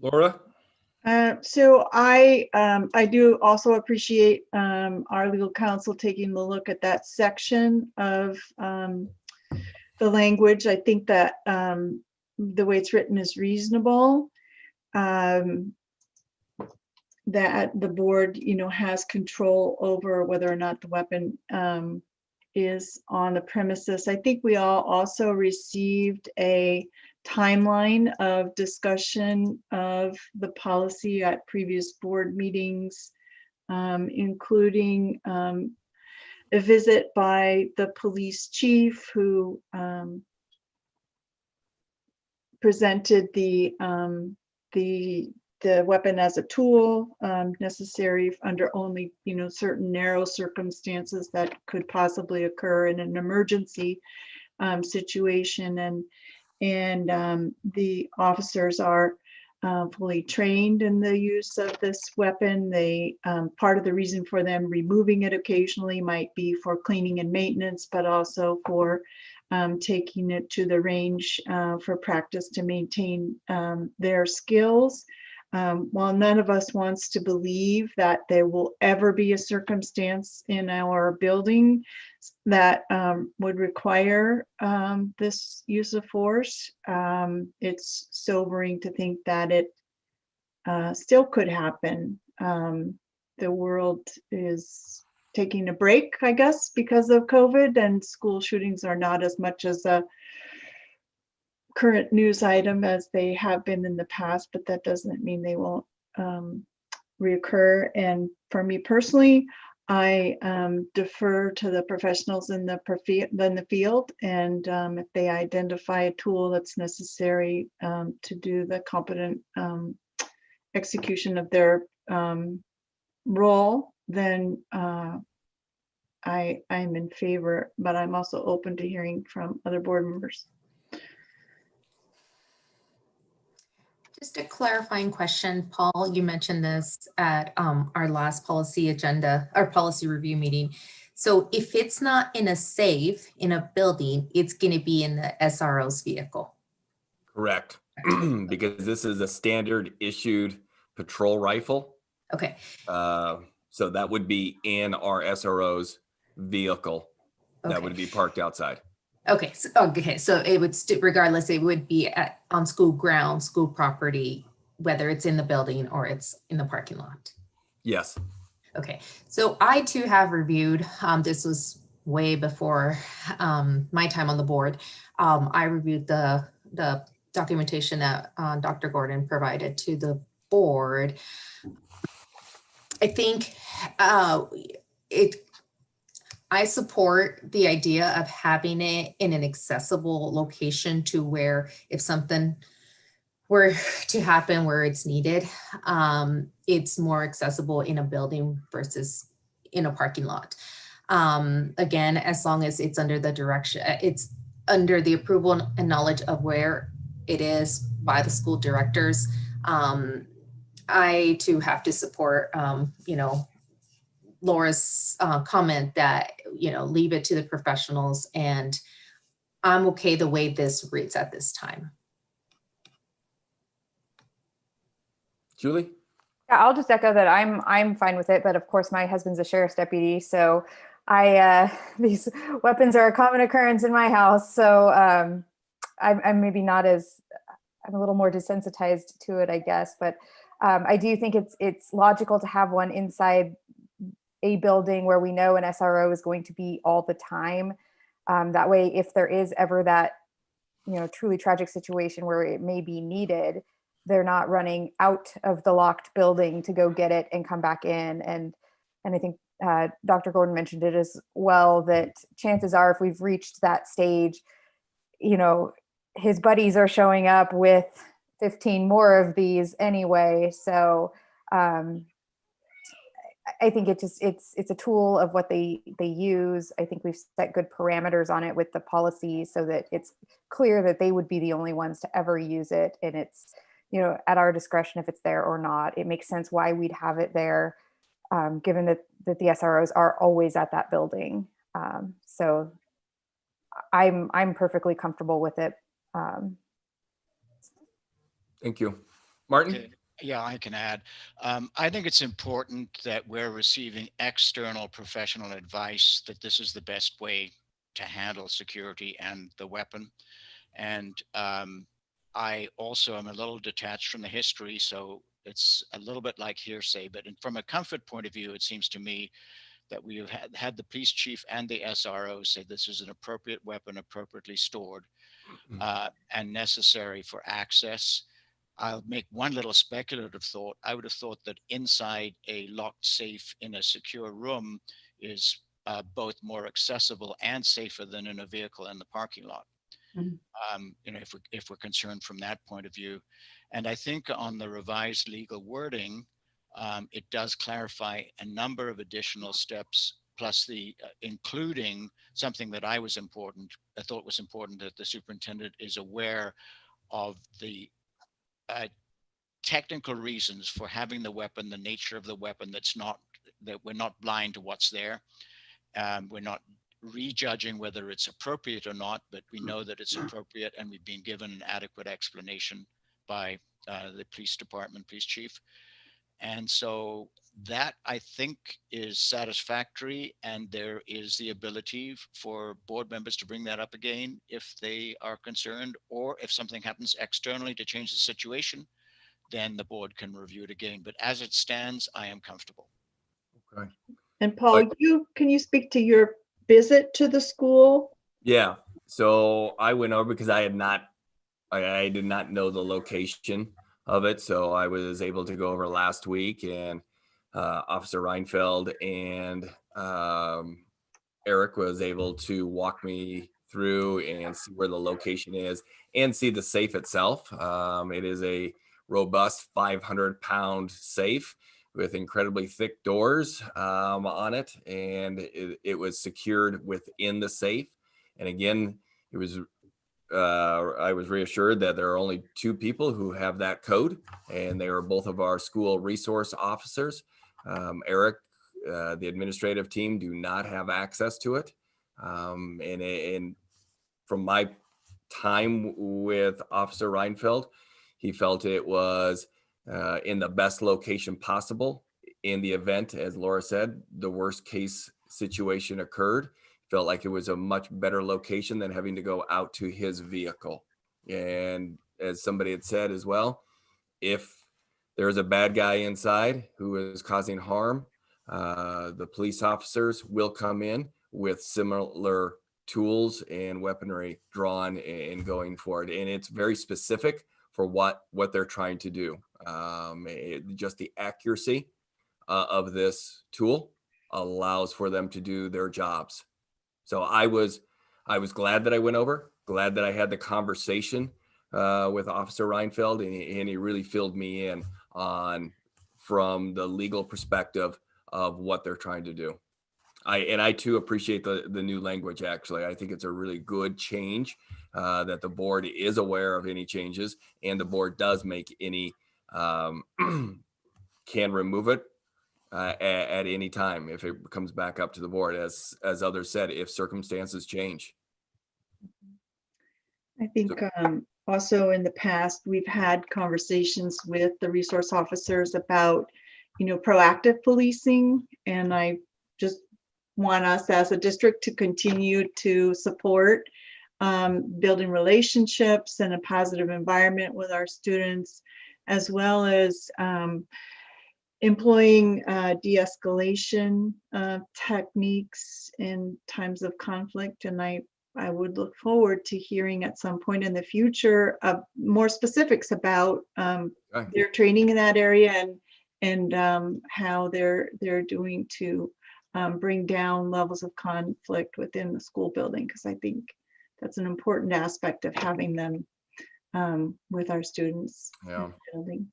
Laura? So I do also appreciate our legal counsel taking a look at that section of the language. I think that the way it's written is reasonable. That the board, has control over whether or not the weapon is on the premises. I think we all also received a timeline of discussion of the policy at previous board meetings, including a visit by the police chief who presented the weapon as a tool necessary under only certain narrow circumstances that could possibly occur in an emergency situation, and the officers are fully trained in the use of this weapon. They part of the reason for them removing it occasionally might be for cleaning and maintenance, but also for taking it to the range for practice to maintain their skills. While none of us wants to believe that there will ever be a circumstance in our building that would require this use of force, it's sobering to think that it still could happen. The world is taking a break, I guess, because of COVID, and school shootings are not as much as a current news item as they have been in the past, but that doesn't mean they won't reoccur. And for me personally, I defer to the professionals in the field, and if they identify a tool that's necessary to do the competent execution of their role, then I'm in favor, but I'm also open to hearing from other board members. Just a clarifying question, Paul, you mentioned this at our last policy agenda, our policy review meeting. So if it's not in a safe in a building, it's going to be in the SRO's vehicle. Correct. Because this is a standard issued patrol rifle. Okay. So that would be in our SRO's vehicle. Okay. That would be parked outside. Okay. So it would regardless, it would be on school grounds, school property, whether it's in the building or it's in the parking lot. Yes. Okay. So I too have reviewed, this was way before my time on the board. I reviewed the documentation that Dr. Gordon provided to the board. I think I support the idea of having it in an accessible location to where if something were to happen where it's needed, it's more accessible in a building versus in a parking lot. Again, as long as it's under the direction, it's under the approval and knowledge of where it is by the school directors. I too have to support, Laura's comment that, leave it to the professionals, and I'm okay the way this reads at this time. Julie? Yeah, I'll just echo that I'm fine with it, but of course my husband's a sheriff's deputy, so these weapons are a common occurrence in my house, so I'm maybe not I'm a little more desensitized to it, I guess, but I do think it's logical to have one inside a building where we know an SRO is going to be all the time. That way, if there is ever that, truly tragic situation where it may be needed, they're not running out of the locked building to go get it and come back in. And I think Dr. Gordon mentioned it as well, that chances are if we've reached that stage, his buddies are showing up with 15 more of these anyway. So I think it's a tool of what they use. I think we've set good parameters on it with the policy so that it's clear that they would be the only ones to ever use it. And it's, at our discretion if it's there or not. It makes sense why we'd have it there, given that the SROs are always at that building. So I'm perfectly comfortable with it. Thank you. Martin? Okay. Yeah, I can add. I think it's important that we're receiving external professional advice that this is the best way to handle security and the weapon. And I also am a little detached from the history, so it's a little bit like hearsay. But from a comfort point of view, it seems to me that we have had the police chief and the SRO say this is an appropriate weapon, appropriately stored, and necessary for access. I'll make one little speculative thought. I would have thought that inside a locked safe in a secure room is both more accessible and safer than in a vehicle in the parking lot. If we're concerned from that point of view. And I think on the revised legal wording, it does clarify a number of additional steps, plus the including something that I thought was important, that the superintendent is aware of the technical reasons for having the weapon, the nature of the weapon, that we're not blind to what's there. We're not rejudging whether it's appropriate or not, but we know that it's appropriate, and we've been given an adequate explanation by the police department, police chief. And so that, I think, is satisfactory, and there is the ability for board members to bring that up again if they are concerned, or if something happens externally to change the situation, then the board can review it again. But as it stands, I am comfortable. Okay. And Paul, can you speak to your visit to the school? Yeah. So I went over because I did not know the location of it. So I was able to go over last week, and Officer Reinfeld and Eric was able to walk me through and see where the location is and see the safe itself. It is a robust 500-pound safe with incredibly thick doors on it, and it was secured within the safe. And again, it was I was reassured that there are only 2 people who have that code, and they were both of our school resource officers. Eric, the administrative team, do not have access to it. And from my time with Officer Reinfeld, he felt it was in the best location possible in the event, as Laura said, the worst case situation occurred. Felt like it was a much better location than having to go out to his vehicle. And as somebody had said as well, if there's a bad guy inside who is causing harm, the police officers will come in with similar tools and weaponry drawn and going for it. And it's very specific for what they're trying to do. Just the accuracy of this tool allows for them to do their jobs. So I was glad that I went over, glad that I had the conversation with Officer Reinfeld, and he really filled me in on from the legal perspective of what they're trying to do. I too appreciate the new language. Actually, I think it's a really good change that the board is aware of any changes, and the board does make any can remove it at any time if it comes back up to the board, as others said, if circumstances change. I think also in the past, we've had conversations with the resource officers about, proactive policing. And I just want us as a district to continue to support building relationships and a positive environment with our students, as well as employing de-escalation techniques in times of conflict. And I would look forward to hearing at some point in the future more specifics about their training in that area and how they're doing to bring down levels of conflict within the school building, because I think that's an important aspect of having them with our students in the building.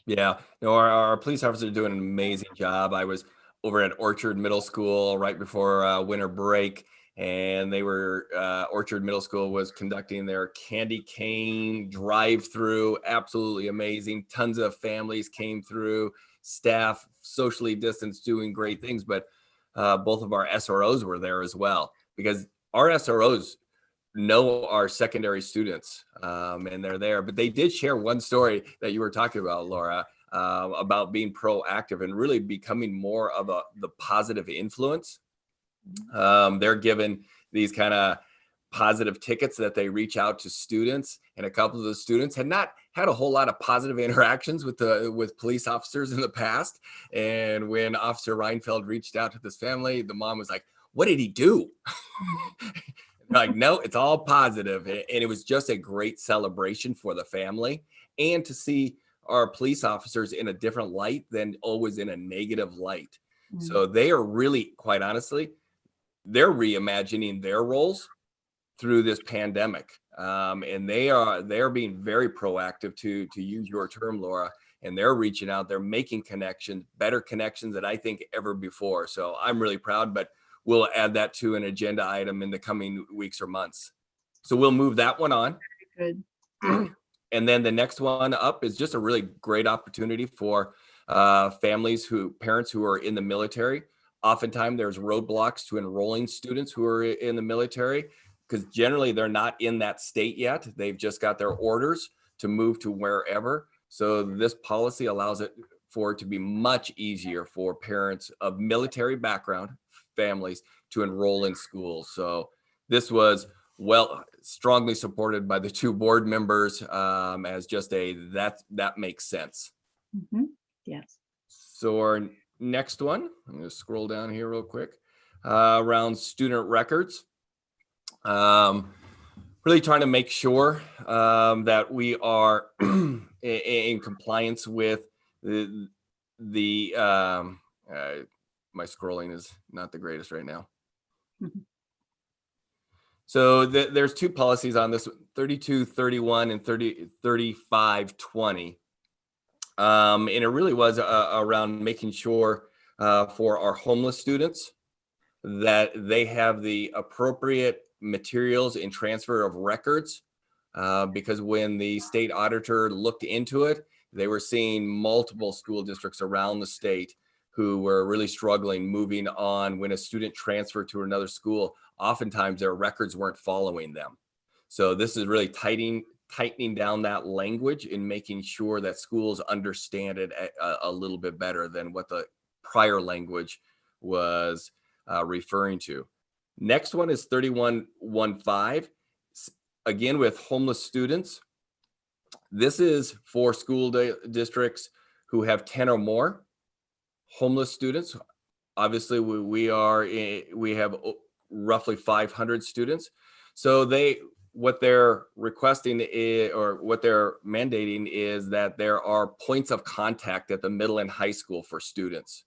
Yeah, no, our police officers are doing an amazing job. I was over at Orchard Middle School right before winter break. And they were, Orchard Middle School was conducting their candy cane drive-through, absolutely amazing. Tons of families came through, staff socially distanced, doing great things. But both of our SROs were there as well, because our SROs know our secondary students, and they're there. But they did share one story that you were talking about, Laura, about being proactive and really becoming more of the positive influence. They're given these kind of positive tickets that they reach out to students, and a couple of the students had not had a whole lot of positive interactions with police officers in the past. And when Officer Reinfeld reached out to this family, the mom was like, "What did he do?" Like, no, it's all positive. And it was just a great celebration for the family, and to see our police officers in a different light than always in a negative light. So they are really, quite honestly, they're reimagining their roles through this pandemic. And they're being very proactive, to use your term, Laura, and they're reaching out, they're making connections, better connections than I think ever before. So I'm really proud, but we'll add that to an agenda item in the coming weeks or months. So we'll move that one on. Good. And then the next one up is just a really great opportunity for parents who are in the military. Oftentimes there's roadblocks to enrolling students who are in the military, because generally they're not in that state yet. They've just got their orders to move to wherever. So this policy allows it for it to be much easier for parents of military background families to enroll in schools. So this was strongly supported by the two board members, as just that makes sense. Yes. So our next one, I'm going to scroll down here real quick, around student records. Really trying to make sure that we are in compliance with the my scrolling is not the greatest right now. So there's two policies on this, 3231 and 3520. And it really was around making sure for our homeless students that they have the appropriate materials in transfer of records, because when the state auditor looked into it, they were seeing multiple school districts around the state who were really struggling moving on. When a student transferred to another school, oftentimes their records weren't following them. So this is really tightening down that language and making sure that schools understand it a little bit better than what the prior language was referring to. Next one is 3115. Again, with homeless students. This is for school districts who have 10 or more homeless students. Obviously, we have roughly 500 students. So what they're requesting is, or what they're mandating is, that there are points of contact at the middle and high school for students.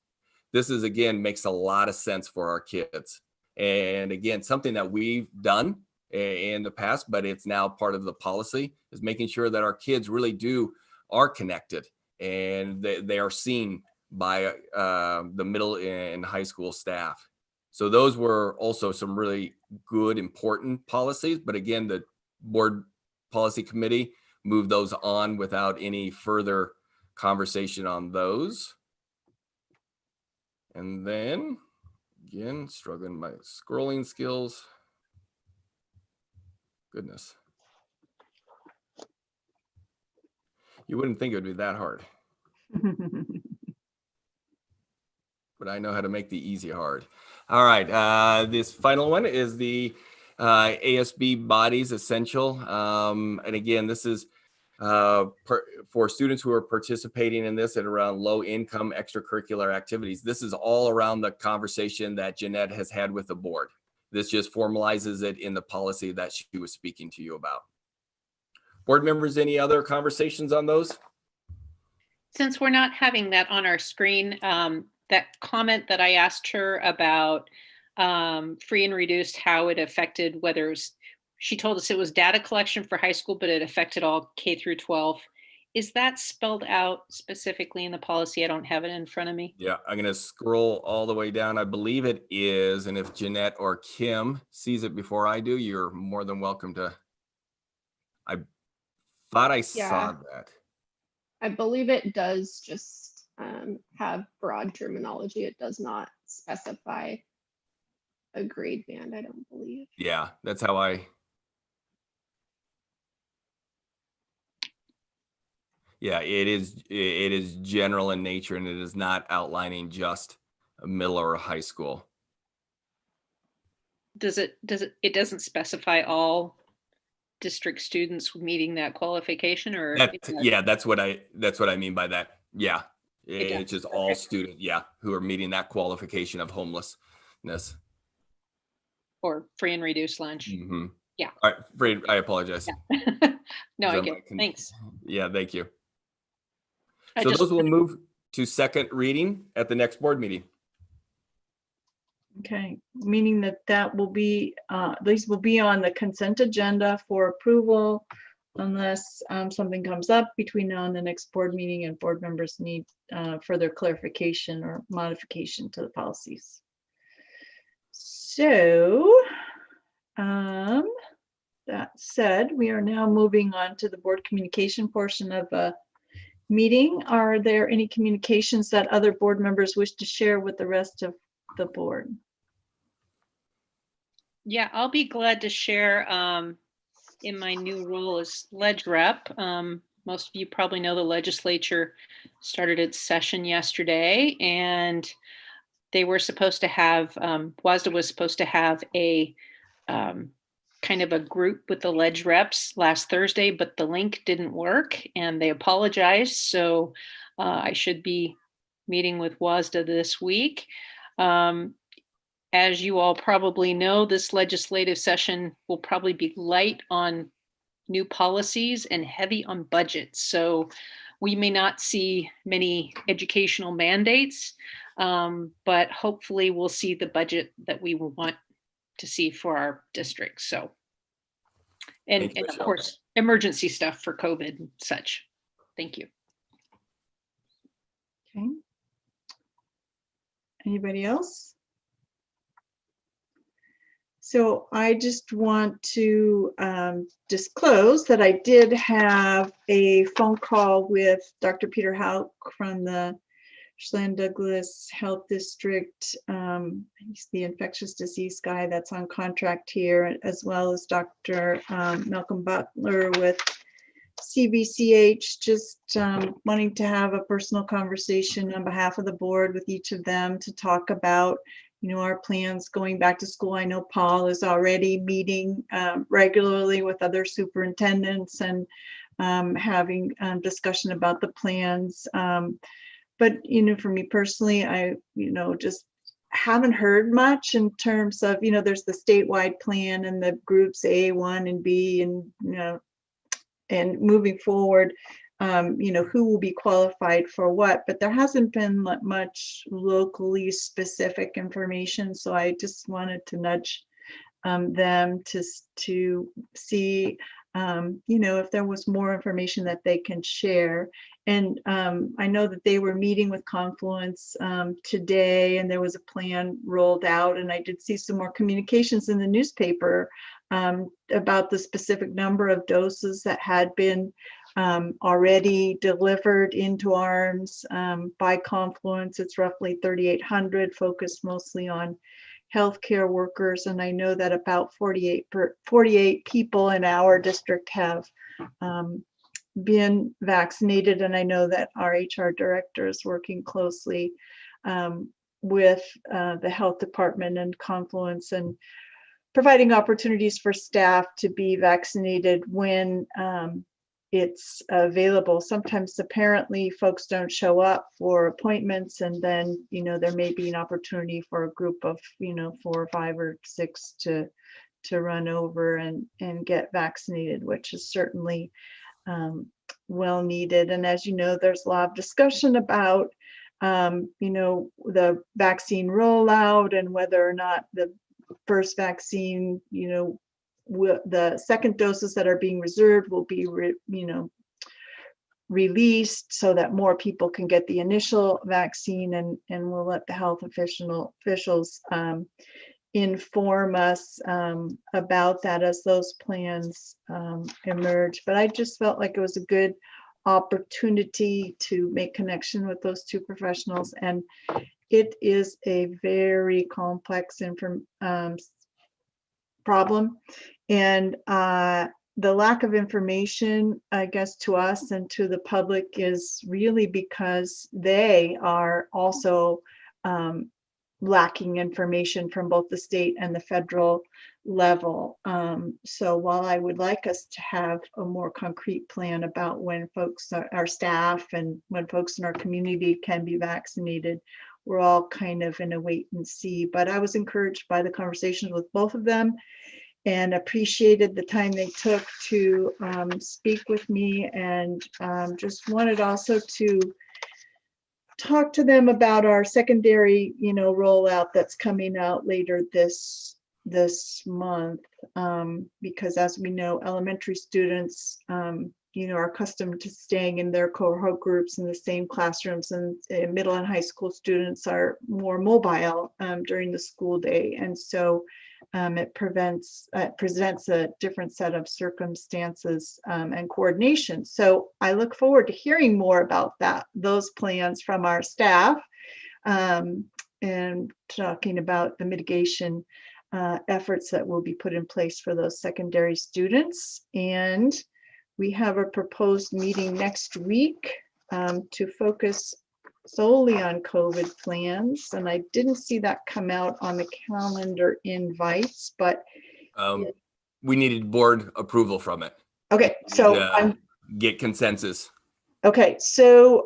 This is, again, makes a lot of sense for our kids. And again, something that we've done in the past, but it's now part of the policy, is making sure that our kids really are connected and they are seen by the middle and high school staff. So those were also some really good, important policies. But again, the board policy committee moved those on without any further conversation on those. And then, again, struggling my scrolling skills. Goodness. You wouldn't think it would be that hard. But I know how to make the easy hard. All right, this final one is the ASB bodies essential. And again, this is for students who are participating in this at around low income extracurricular activities. This is all around the conversation that Jeanette has had with the board. This just formalizes it in the policy that she was speaking to you about. Board members, any other conversations on those? Since we're not having that on our screen, that comment that I asked her about free and reduced, how it affected, she told us it was data collection for high school, but it affected all K through 12. Is that spelled out specifically in the policy? I don't have it in front of me. Yeah, I'm gonna scroll all the way down. I believe it is, and if Jeanette or Kim sees it before I do, you're more than welcome to. I thought I saw that. I believe it does just have broad terminology. It does not specify a grade band, I don't believe. Yeah, that's how I. Yeah, it is general in nature, and it is not outlining just a middle or a high school. It doesn't specify all district students meeting that qualification, or That's what I mean by that. Yeah, it's just all students, who are meeting that qualification of homelessness or free and reduced lunch. Mm-hmm. Yeah. All right, Fred, I apologize. Yeah. No, I get it. Thanks. Yeah, thank you. So those will move to second reading at the next board meeting. Okay, meaning that will be, these will be on the consent agenda for approval unless something comes up between now and the next board meeting and board members need further clarification or modification to the policies. So that said, we are now moving on to the board communication portion of the meeting. Are there any communications that other board members wish to share with the rest of the board? Yeah, I'll be glad to share in my new role as ledge rep. Most of you probably know the legislature started its session yesterday, and they were supposed to have, WSD was supposed to have a kind of a group with the ledge reps last Thursday, but the link didn't work and they apologized. So I should be meeting with WSD this week. As you all probably know, this legislative session will probably be light on new policies and heavy on budgets. So we may not see many educational mandates, but hopefully we'll see the budget that we will want to see for our district. So, and of course, emergency stuff for COVID and such. Thank you. Okay. Anybody else? So I just want to disclose that I did have a phone call with Dr. Peter Hauk from the Chelan Douglas Health District. He's the infectious disease guy that's on contract here, as well as Dr. Malcolm Butler with CBCH, just wanting to have a personal conversation on behalf of the board with each of them to talk about, you know, our plans going back to school. I know Paul is already meeting regularly with other superintendents and having discussion about the plans. But, you know, for me personally, I, you know, just haven't heard much in terms of, you know, there's the statewide plan and the groups A, 1 and B, and, you know, and moving forward, you know, who will be qualified for what, but there hasn't been much locally specific information. So I just wanted to nudge them to see, you know, if there was more information that they can share. And I know that they were meeting with Confluence today, and there was a plan rolled out, and I did see some more communications in the newspaper about the specific number of doses that had been already delivered into ARMS by Confluence. It's roughly 3,800, focused mostly on healthcare workers. And I know that about 48 people in our district have been vaccinated. And I know that our HR director is working closely with the health department and Confluence and providing opportunities for staff to be vaccinated when it's available. Sometimes apparently folks don't show up for appointments, and then, you know, there may be an opportunity for a group of, you know, 4 or 5 or 6 to run over and get vaccinated, which is certainly well needed. And as you know, there's a lot of discussion about, you know, the vaccine rollout and whether or not the first vaccine, you know, the second doses that are being reserved will be, you know, released so that more people can get the initial vaccine, and we'll let the health officials inform us about that as those plans emerge. But I just felt like it was a good opportunity to make connection with those two professionals, and it is a very complex problem, and the lack of information, I guess, to us and to the public is really because they are also lacking information from both the state and the federal level. So while I would like us to have a more concrete plan about when folks, our staff, and when folks in our community can be vaccinated, we're all kind of in a wait and see. But I was encouraged by the conversations with both of them and appreciated the time they took to speak with me, and just wanted also to talk to them about our secondary, rollout that's coming out later this month, because as we know, elementary students, are accustomed to staying in their cohort groups in the same classrooms, and middle and high school students are more mobile during the school day, and so it presents a different set of circumstances and coordination. So I look forward to hearing more about those plans from our staff, and talking about the mitigation efforts that will be put in place for those secondary students. And we have a proposed meeting next week to focus solely on COVID plans, and I didn't see that come out on the calendar invites, but we needed board approval from it. Okay, so get consensus. Okay, so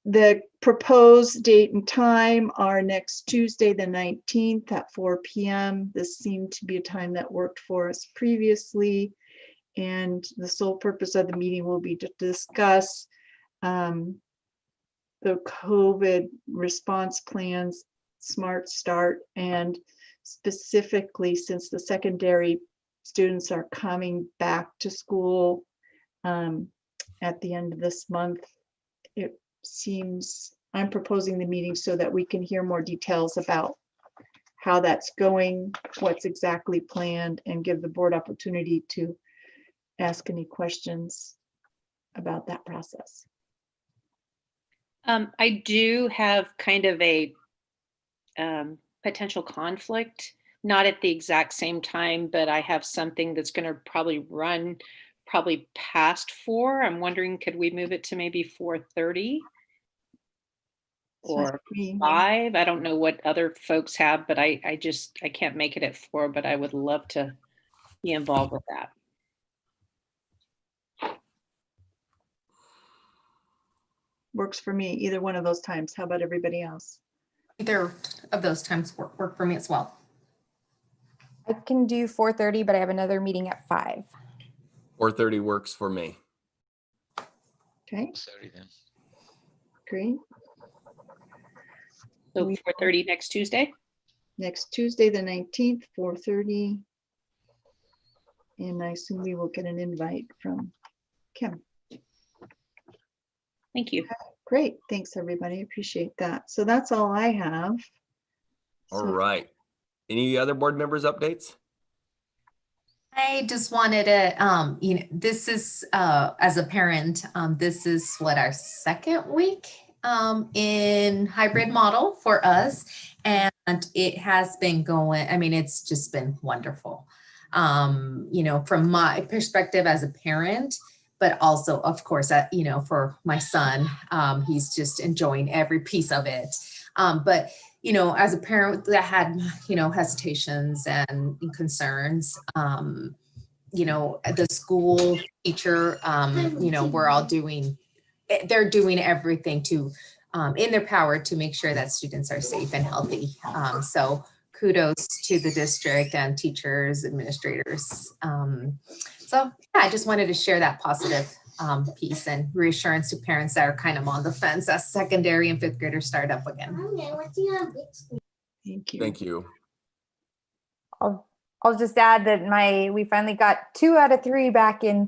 the proposed date and time are next Tuesday, the 19th at 4 p.m. This seemed to be a time that worked for us previously, and the sole purpose of the meeting will be to discuss the COVID response plans, Smart Start, and specifically, since the secondary students are coming back to school at the end of this month, it seems I'm proposing the meeting so that we can hear more details about how that's going, what's exactly planned, and give the board opportunity to ask any questions about that process. I do have kind of a potential conflict, not at the exact same time, but I have something that's going to probably run past 4. I'm wondering, could we move it to maybe 4:30 or 5? I don't know what other folks have, but I can't make it at 4, but I would love to be involved with that. Works for me, either one of those times. How about everybody else? Either of those times work for me as well. I can do 4:30, but I have another meeting at 5. 4:30 works for me. Okay. 30 then. Great. So 4:30 next Tuesday? Next Tuesday, the 19th, 4:30. And I assume we will get an invite from Kim. Thank you. Great. Thanks, everybody. Appreciate that. So that's all I have. All right. Any other board members updates? I just wanted to, this is, as a parent, this is what our second week in hybrid model for us. And it has been going, it's just been wonderful. From my perspective as a parent, but also, of course, for my son, he's just enjoying every piece of it. But, as a parent that had, hesitations and concerns, the school teacher, we're all they're doing everything to, in their power to make sure that students are safe and healthy. So kudos to the district and teachers, administrators. So yeah, I just wanted to share that positive piece and reassurance to parents that are kind of on the fence as secondary and 5th graders start up again. Thank you. Thank you. I'll just add that we finally got 2 out of 3 back in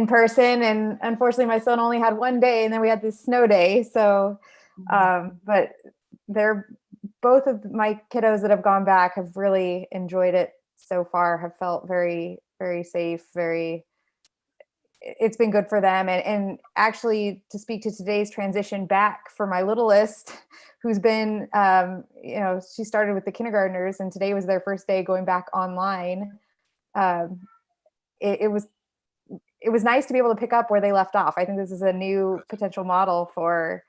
person, and unfortunately my son only had 1 day, and then we had this snow day. So, but they're both of my kiddos that have gone back have really enjoyed it so far. Have felt very, very safe. It's been good for them. And actually, to speak to today's transition back for my littlest, who's been, she started with the kindergartners, and today was their first day going back online. It was nice to be able to pick up where they left off. I think this is a new potential model for,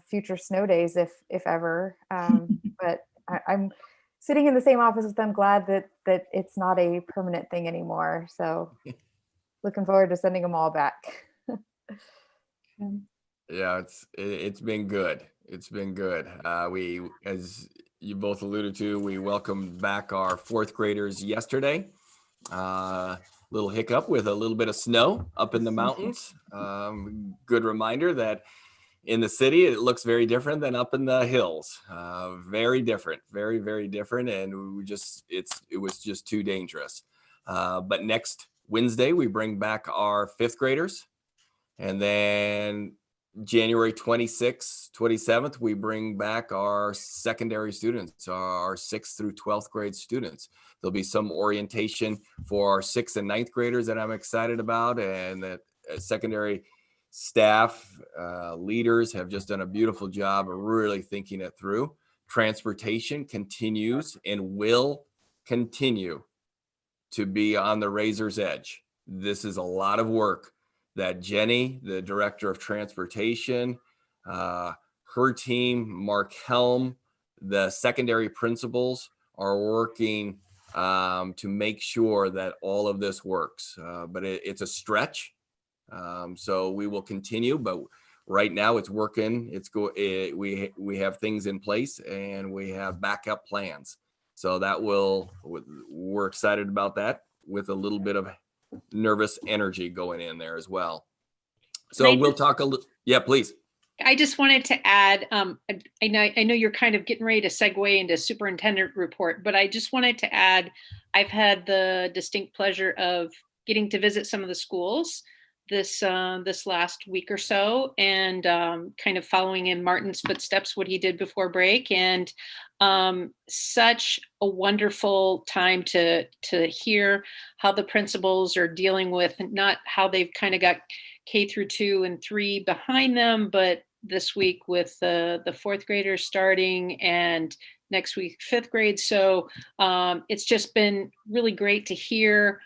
future snow days, if ever. But I'm sitting in the same office with them, glad that it's not a permanent thing anymore. So looking forward to sending them all back. Yeah, it's been good. It's been good. We, as you both alluded to, we welcomed back our 4th graders yesterday. Little hiccup with a little bit of snow up in the mountains. Good reminder that in the city, it looks very different than up in the hills. Very different, very, very different. And it was just too dangerous. But next Wednesday, we bring back our 5th graders. And then January 26th, 27th, we bring back our secondary students, our 6th through 12th grade students. There'll be some orientation for our 6th and 9th graders that I'm excited about, and that secondary staff, leaders have just done a beautiful job of really thinking it through. Transportation continues and will continue to be on the razor's edge. This is a lot of work that Jenny, the director of transportation, her team, Mark Helm, the secondary principals are working to make sure that all of this works. But it's a stretch. So we will continue, but right now it's working. We have things in place, and we have backup plans. So we're excited about that, with a little bit of nervous energy going in there as well. So we'll talk a little. Yeah, please. I just wanted to add, I know you're kind of getting ready to segue into superintendent report, but I just wanted to add, I've had the distinct pleasure of getting to visit some of the schools this last week or so, and kind of following in Martin's footsteps, what he did before break, and such a wonderful time to hear how the principals are dealing with, not how they've kind of got K through 2 and 3 behind them, but this week with the 4th graders starting, and next week 5th grade. So it's just been really great to hear,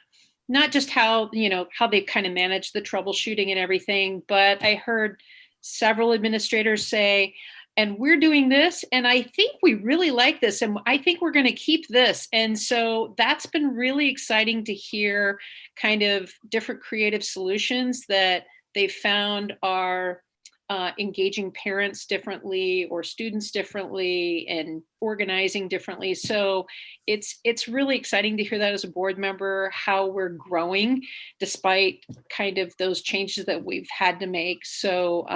not just how they've kind of managed the troubleshooting and everything, but I heard several administrators say, and we're doing this, and I think we really like this, and I think we're going to keep this. And so that's been really exciting to hear, kind of different creative solutions that they've found are engaging parents differently or students differently and organizing differently. So it's really exciting to hear that as a board member, how we're growing despite kind of those changes that we've had to make. So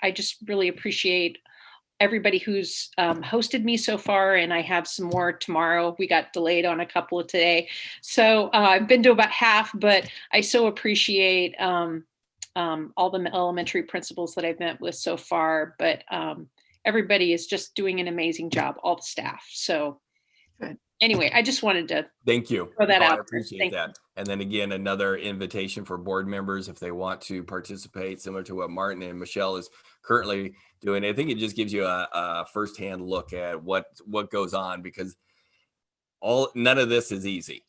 I just really appreciate everybody who's hosted me so far, and I have some more tomorrow. We got delayed on a couple of today. So I've been to about half, but I so appreciate all the elementary principals that I've met with so far, but everybody is just doing an amazing job, all the staff. So anyway, I just wanted to thank you. Throw that out. I appreciate that. And then again, another invitation for board members if they want to participate, similar to what Martin and Michelle is currently doing. I think it just gives you a firsthand look at what goes on, because none of this is easy.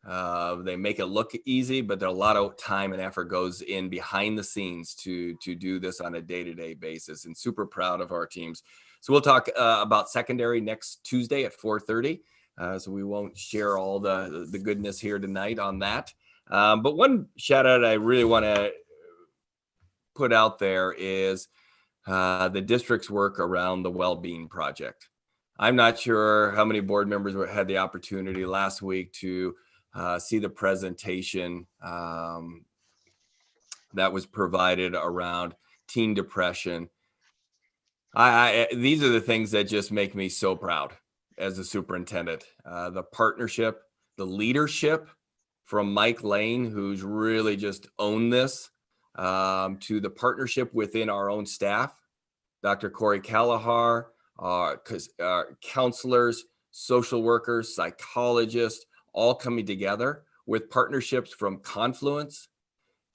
They make it look easy, but there are a lot of time and effort goes in behind the scenes to do this on a day-to-day basis, and super proud of our teams. So we'll talk about secondary next Tuesday at 4:30. So we won't share all the goodness here tonight on that. But one shout out I really want to put out there is the district's work around the well-being project. I'm not sure how many board members had the opportunity last week to see the presentation that was provided around teen depression. These are the things that just make me so proud as a superintendent. The partnership the leadership from Mike Lane, who's really just owned this, to the partnership within our own staff, Dr. Corey Kalahar, counselors, social workers, psychologists, all coming together with partnerships from Confluence,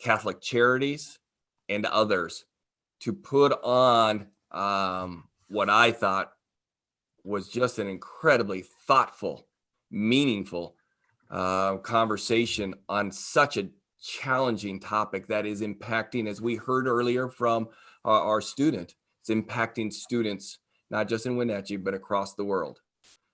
Catholic Charities, and others to put on what I thought was just an incredibly thoughtful, meaningful conversation on such a challenging topic that is impacting, as we heard earlier from our student, it's impacting students, not just in Wenatchee, but across the world.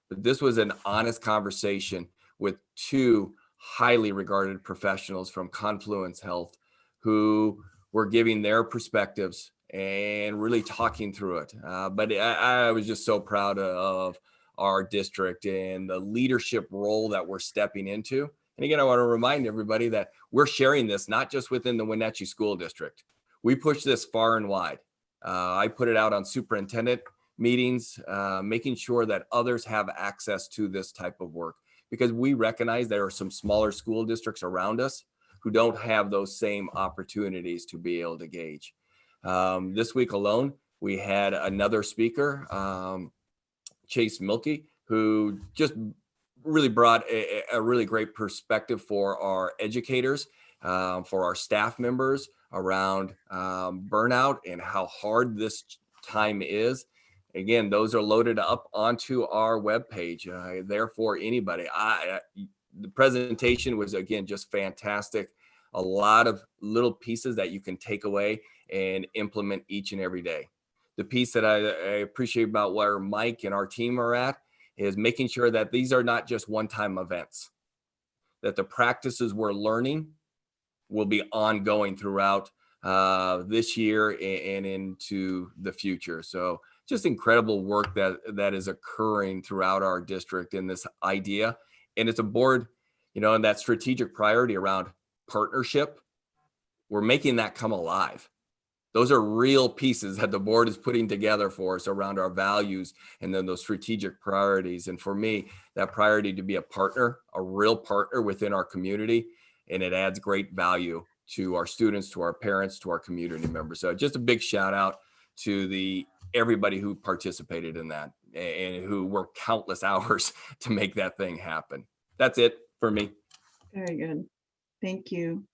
But this was an honest conversation with two highly regarded professionals from Confluence Health who were giving their perspectives and really talking through it. But I was just so proud of our district and the leadership role that we're stepping into. And again, I want to remind everybody that we're sharing this not just within the Wenatchee School District. We push this far and wide. I put it out on superintendent meetings, making sure that others have access to this type of work, because we recognize there are some smaller school districts around us who don't have those same opportunities to be able to gauge. This week alone, we had another speaker, Chase Milkey, who just really brought a really great perspective for our educators, for our staff members around burnout and how hard this time is. Again, those are loaded up onto our webpage. Therefore, anybody, the presentation was, again, just fantastic. A lot of little pieces that you can take away and implement each and every day. The piece that I appreciate about where Mike and our team are at is making sure that these are not just one-time events, that the practices we're learning will be ongoing throughout this year and into the future. So just incredible work that is occurring throughout our district in this idea. And it's a board, and that strategic priority around partnership, we're making that come alive. Those are real pieces that the board is putting together for us around our values and then those strategic priorities. And for me, that priority to be a partner, a real partner within our community, and it adds great value to our students, to our parents, to our community members. So just a big shout out to everybody who participated in that and who worked countless hours to make that thing happen. That's it for me. Very good. Thank you.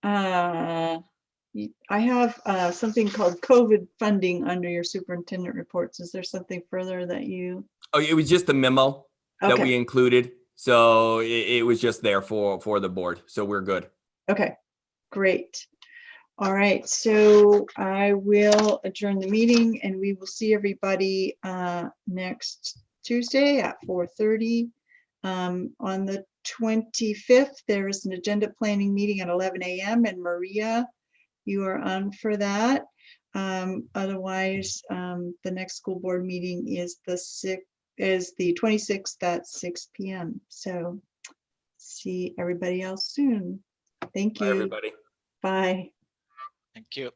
I have something called COVID funding under your superintendent reports. Is there something further that you? Oh, it was just the memo that we included. So it was just there for the board. So we're good. Okay, great. All right, so I will adjourn the meeting and we will see everybody next Tuesday at 4:30. On the 25th, there is an agenda planning meeting at 11 a.m. and Maria, you are on for that. Otherwise, the next school board meeting is the 26th at 6 p.m. So see everybody else soon. Thank you. Bye, everybody. Bye. Thank you.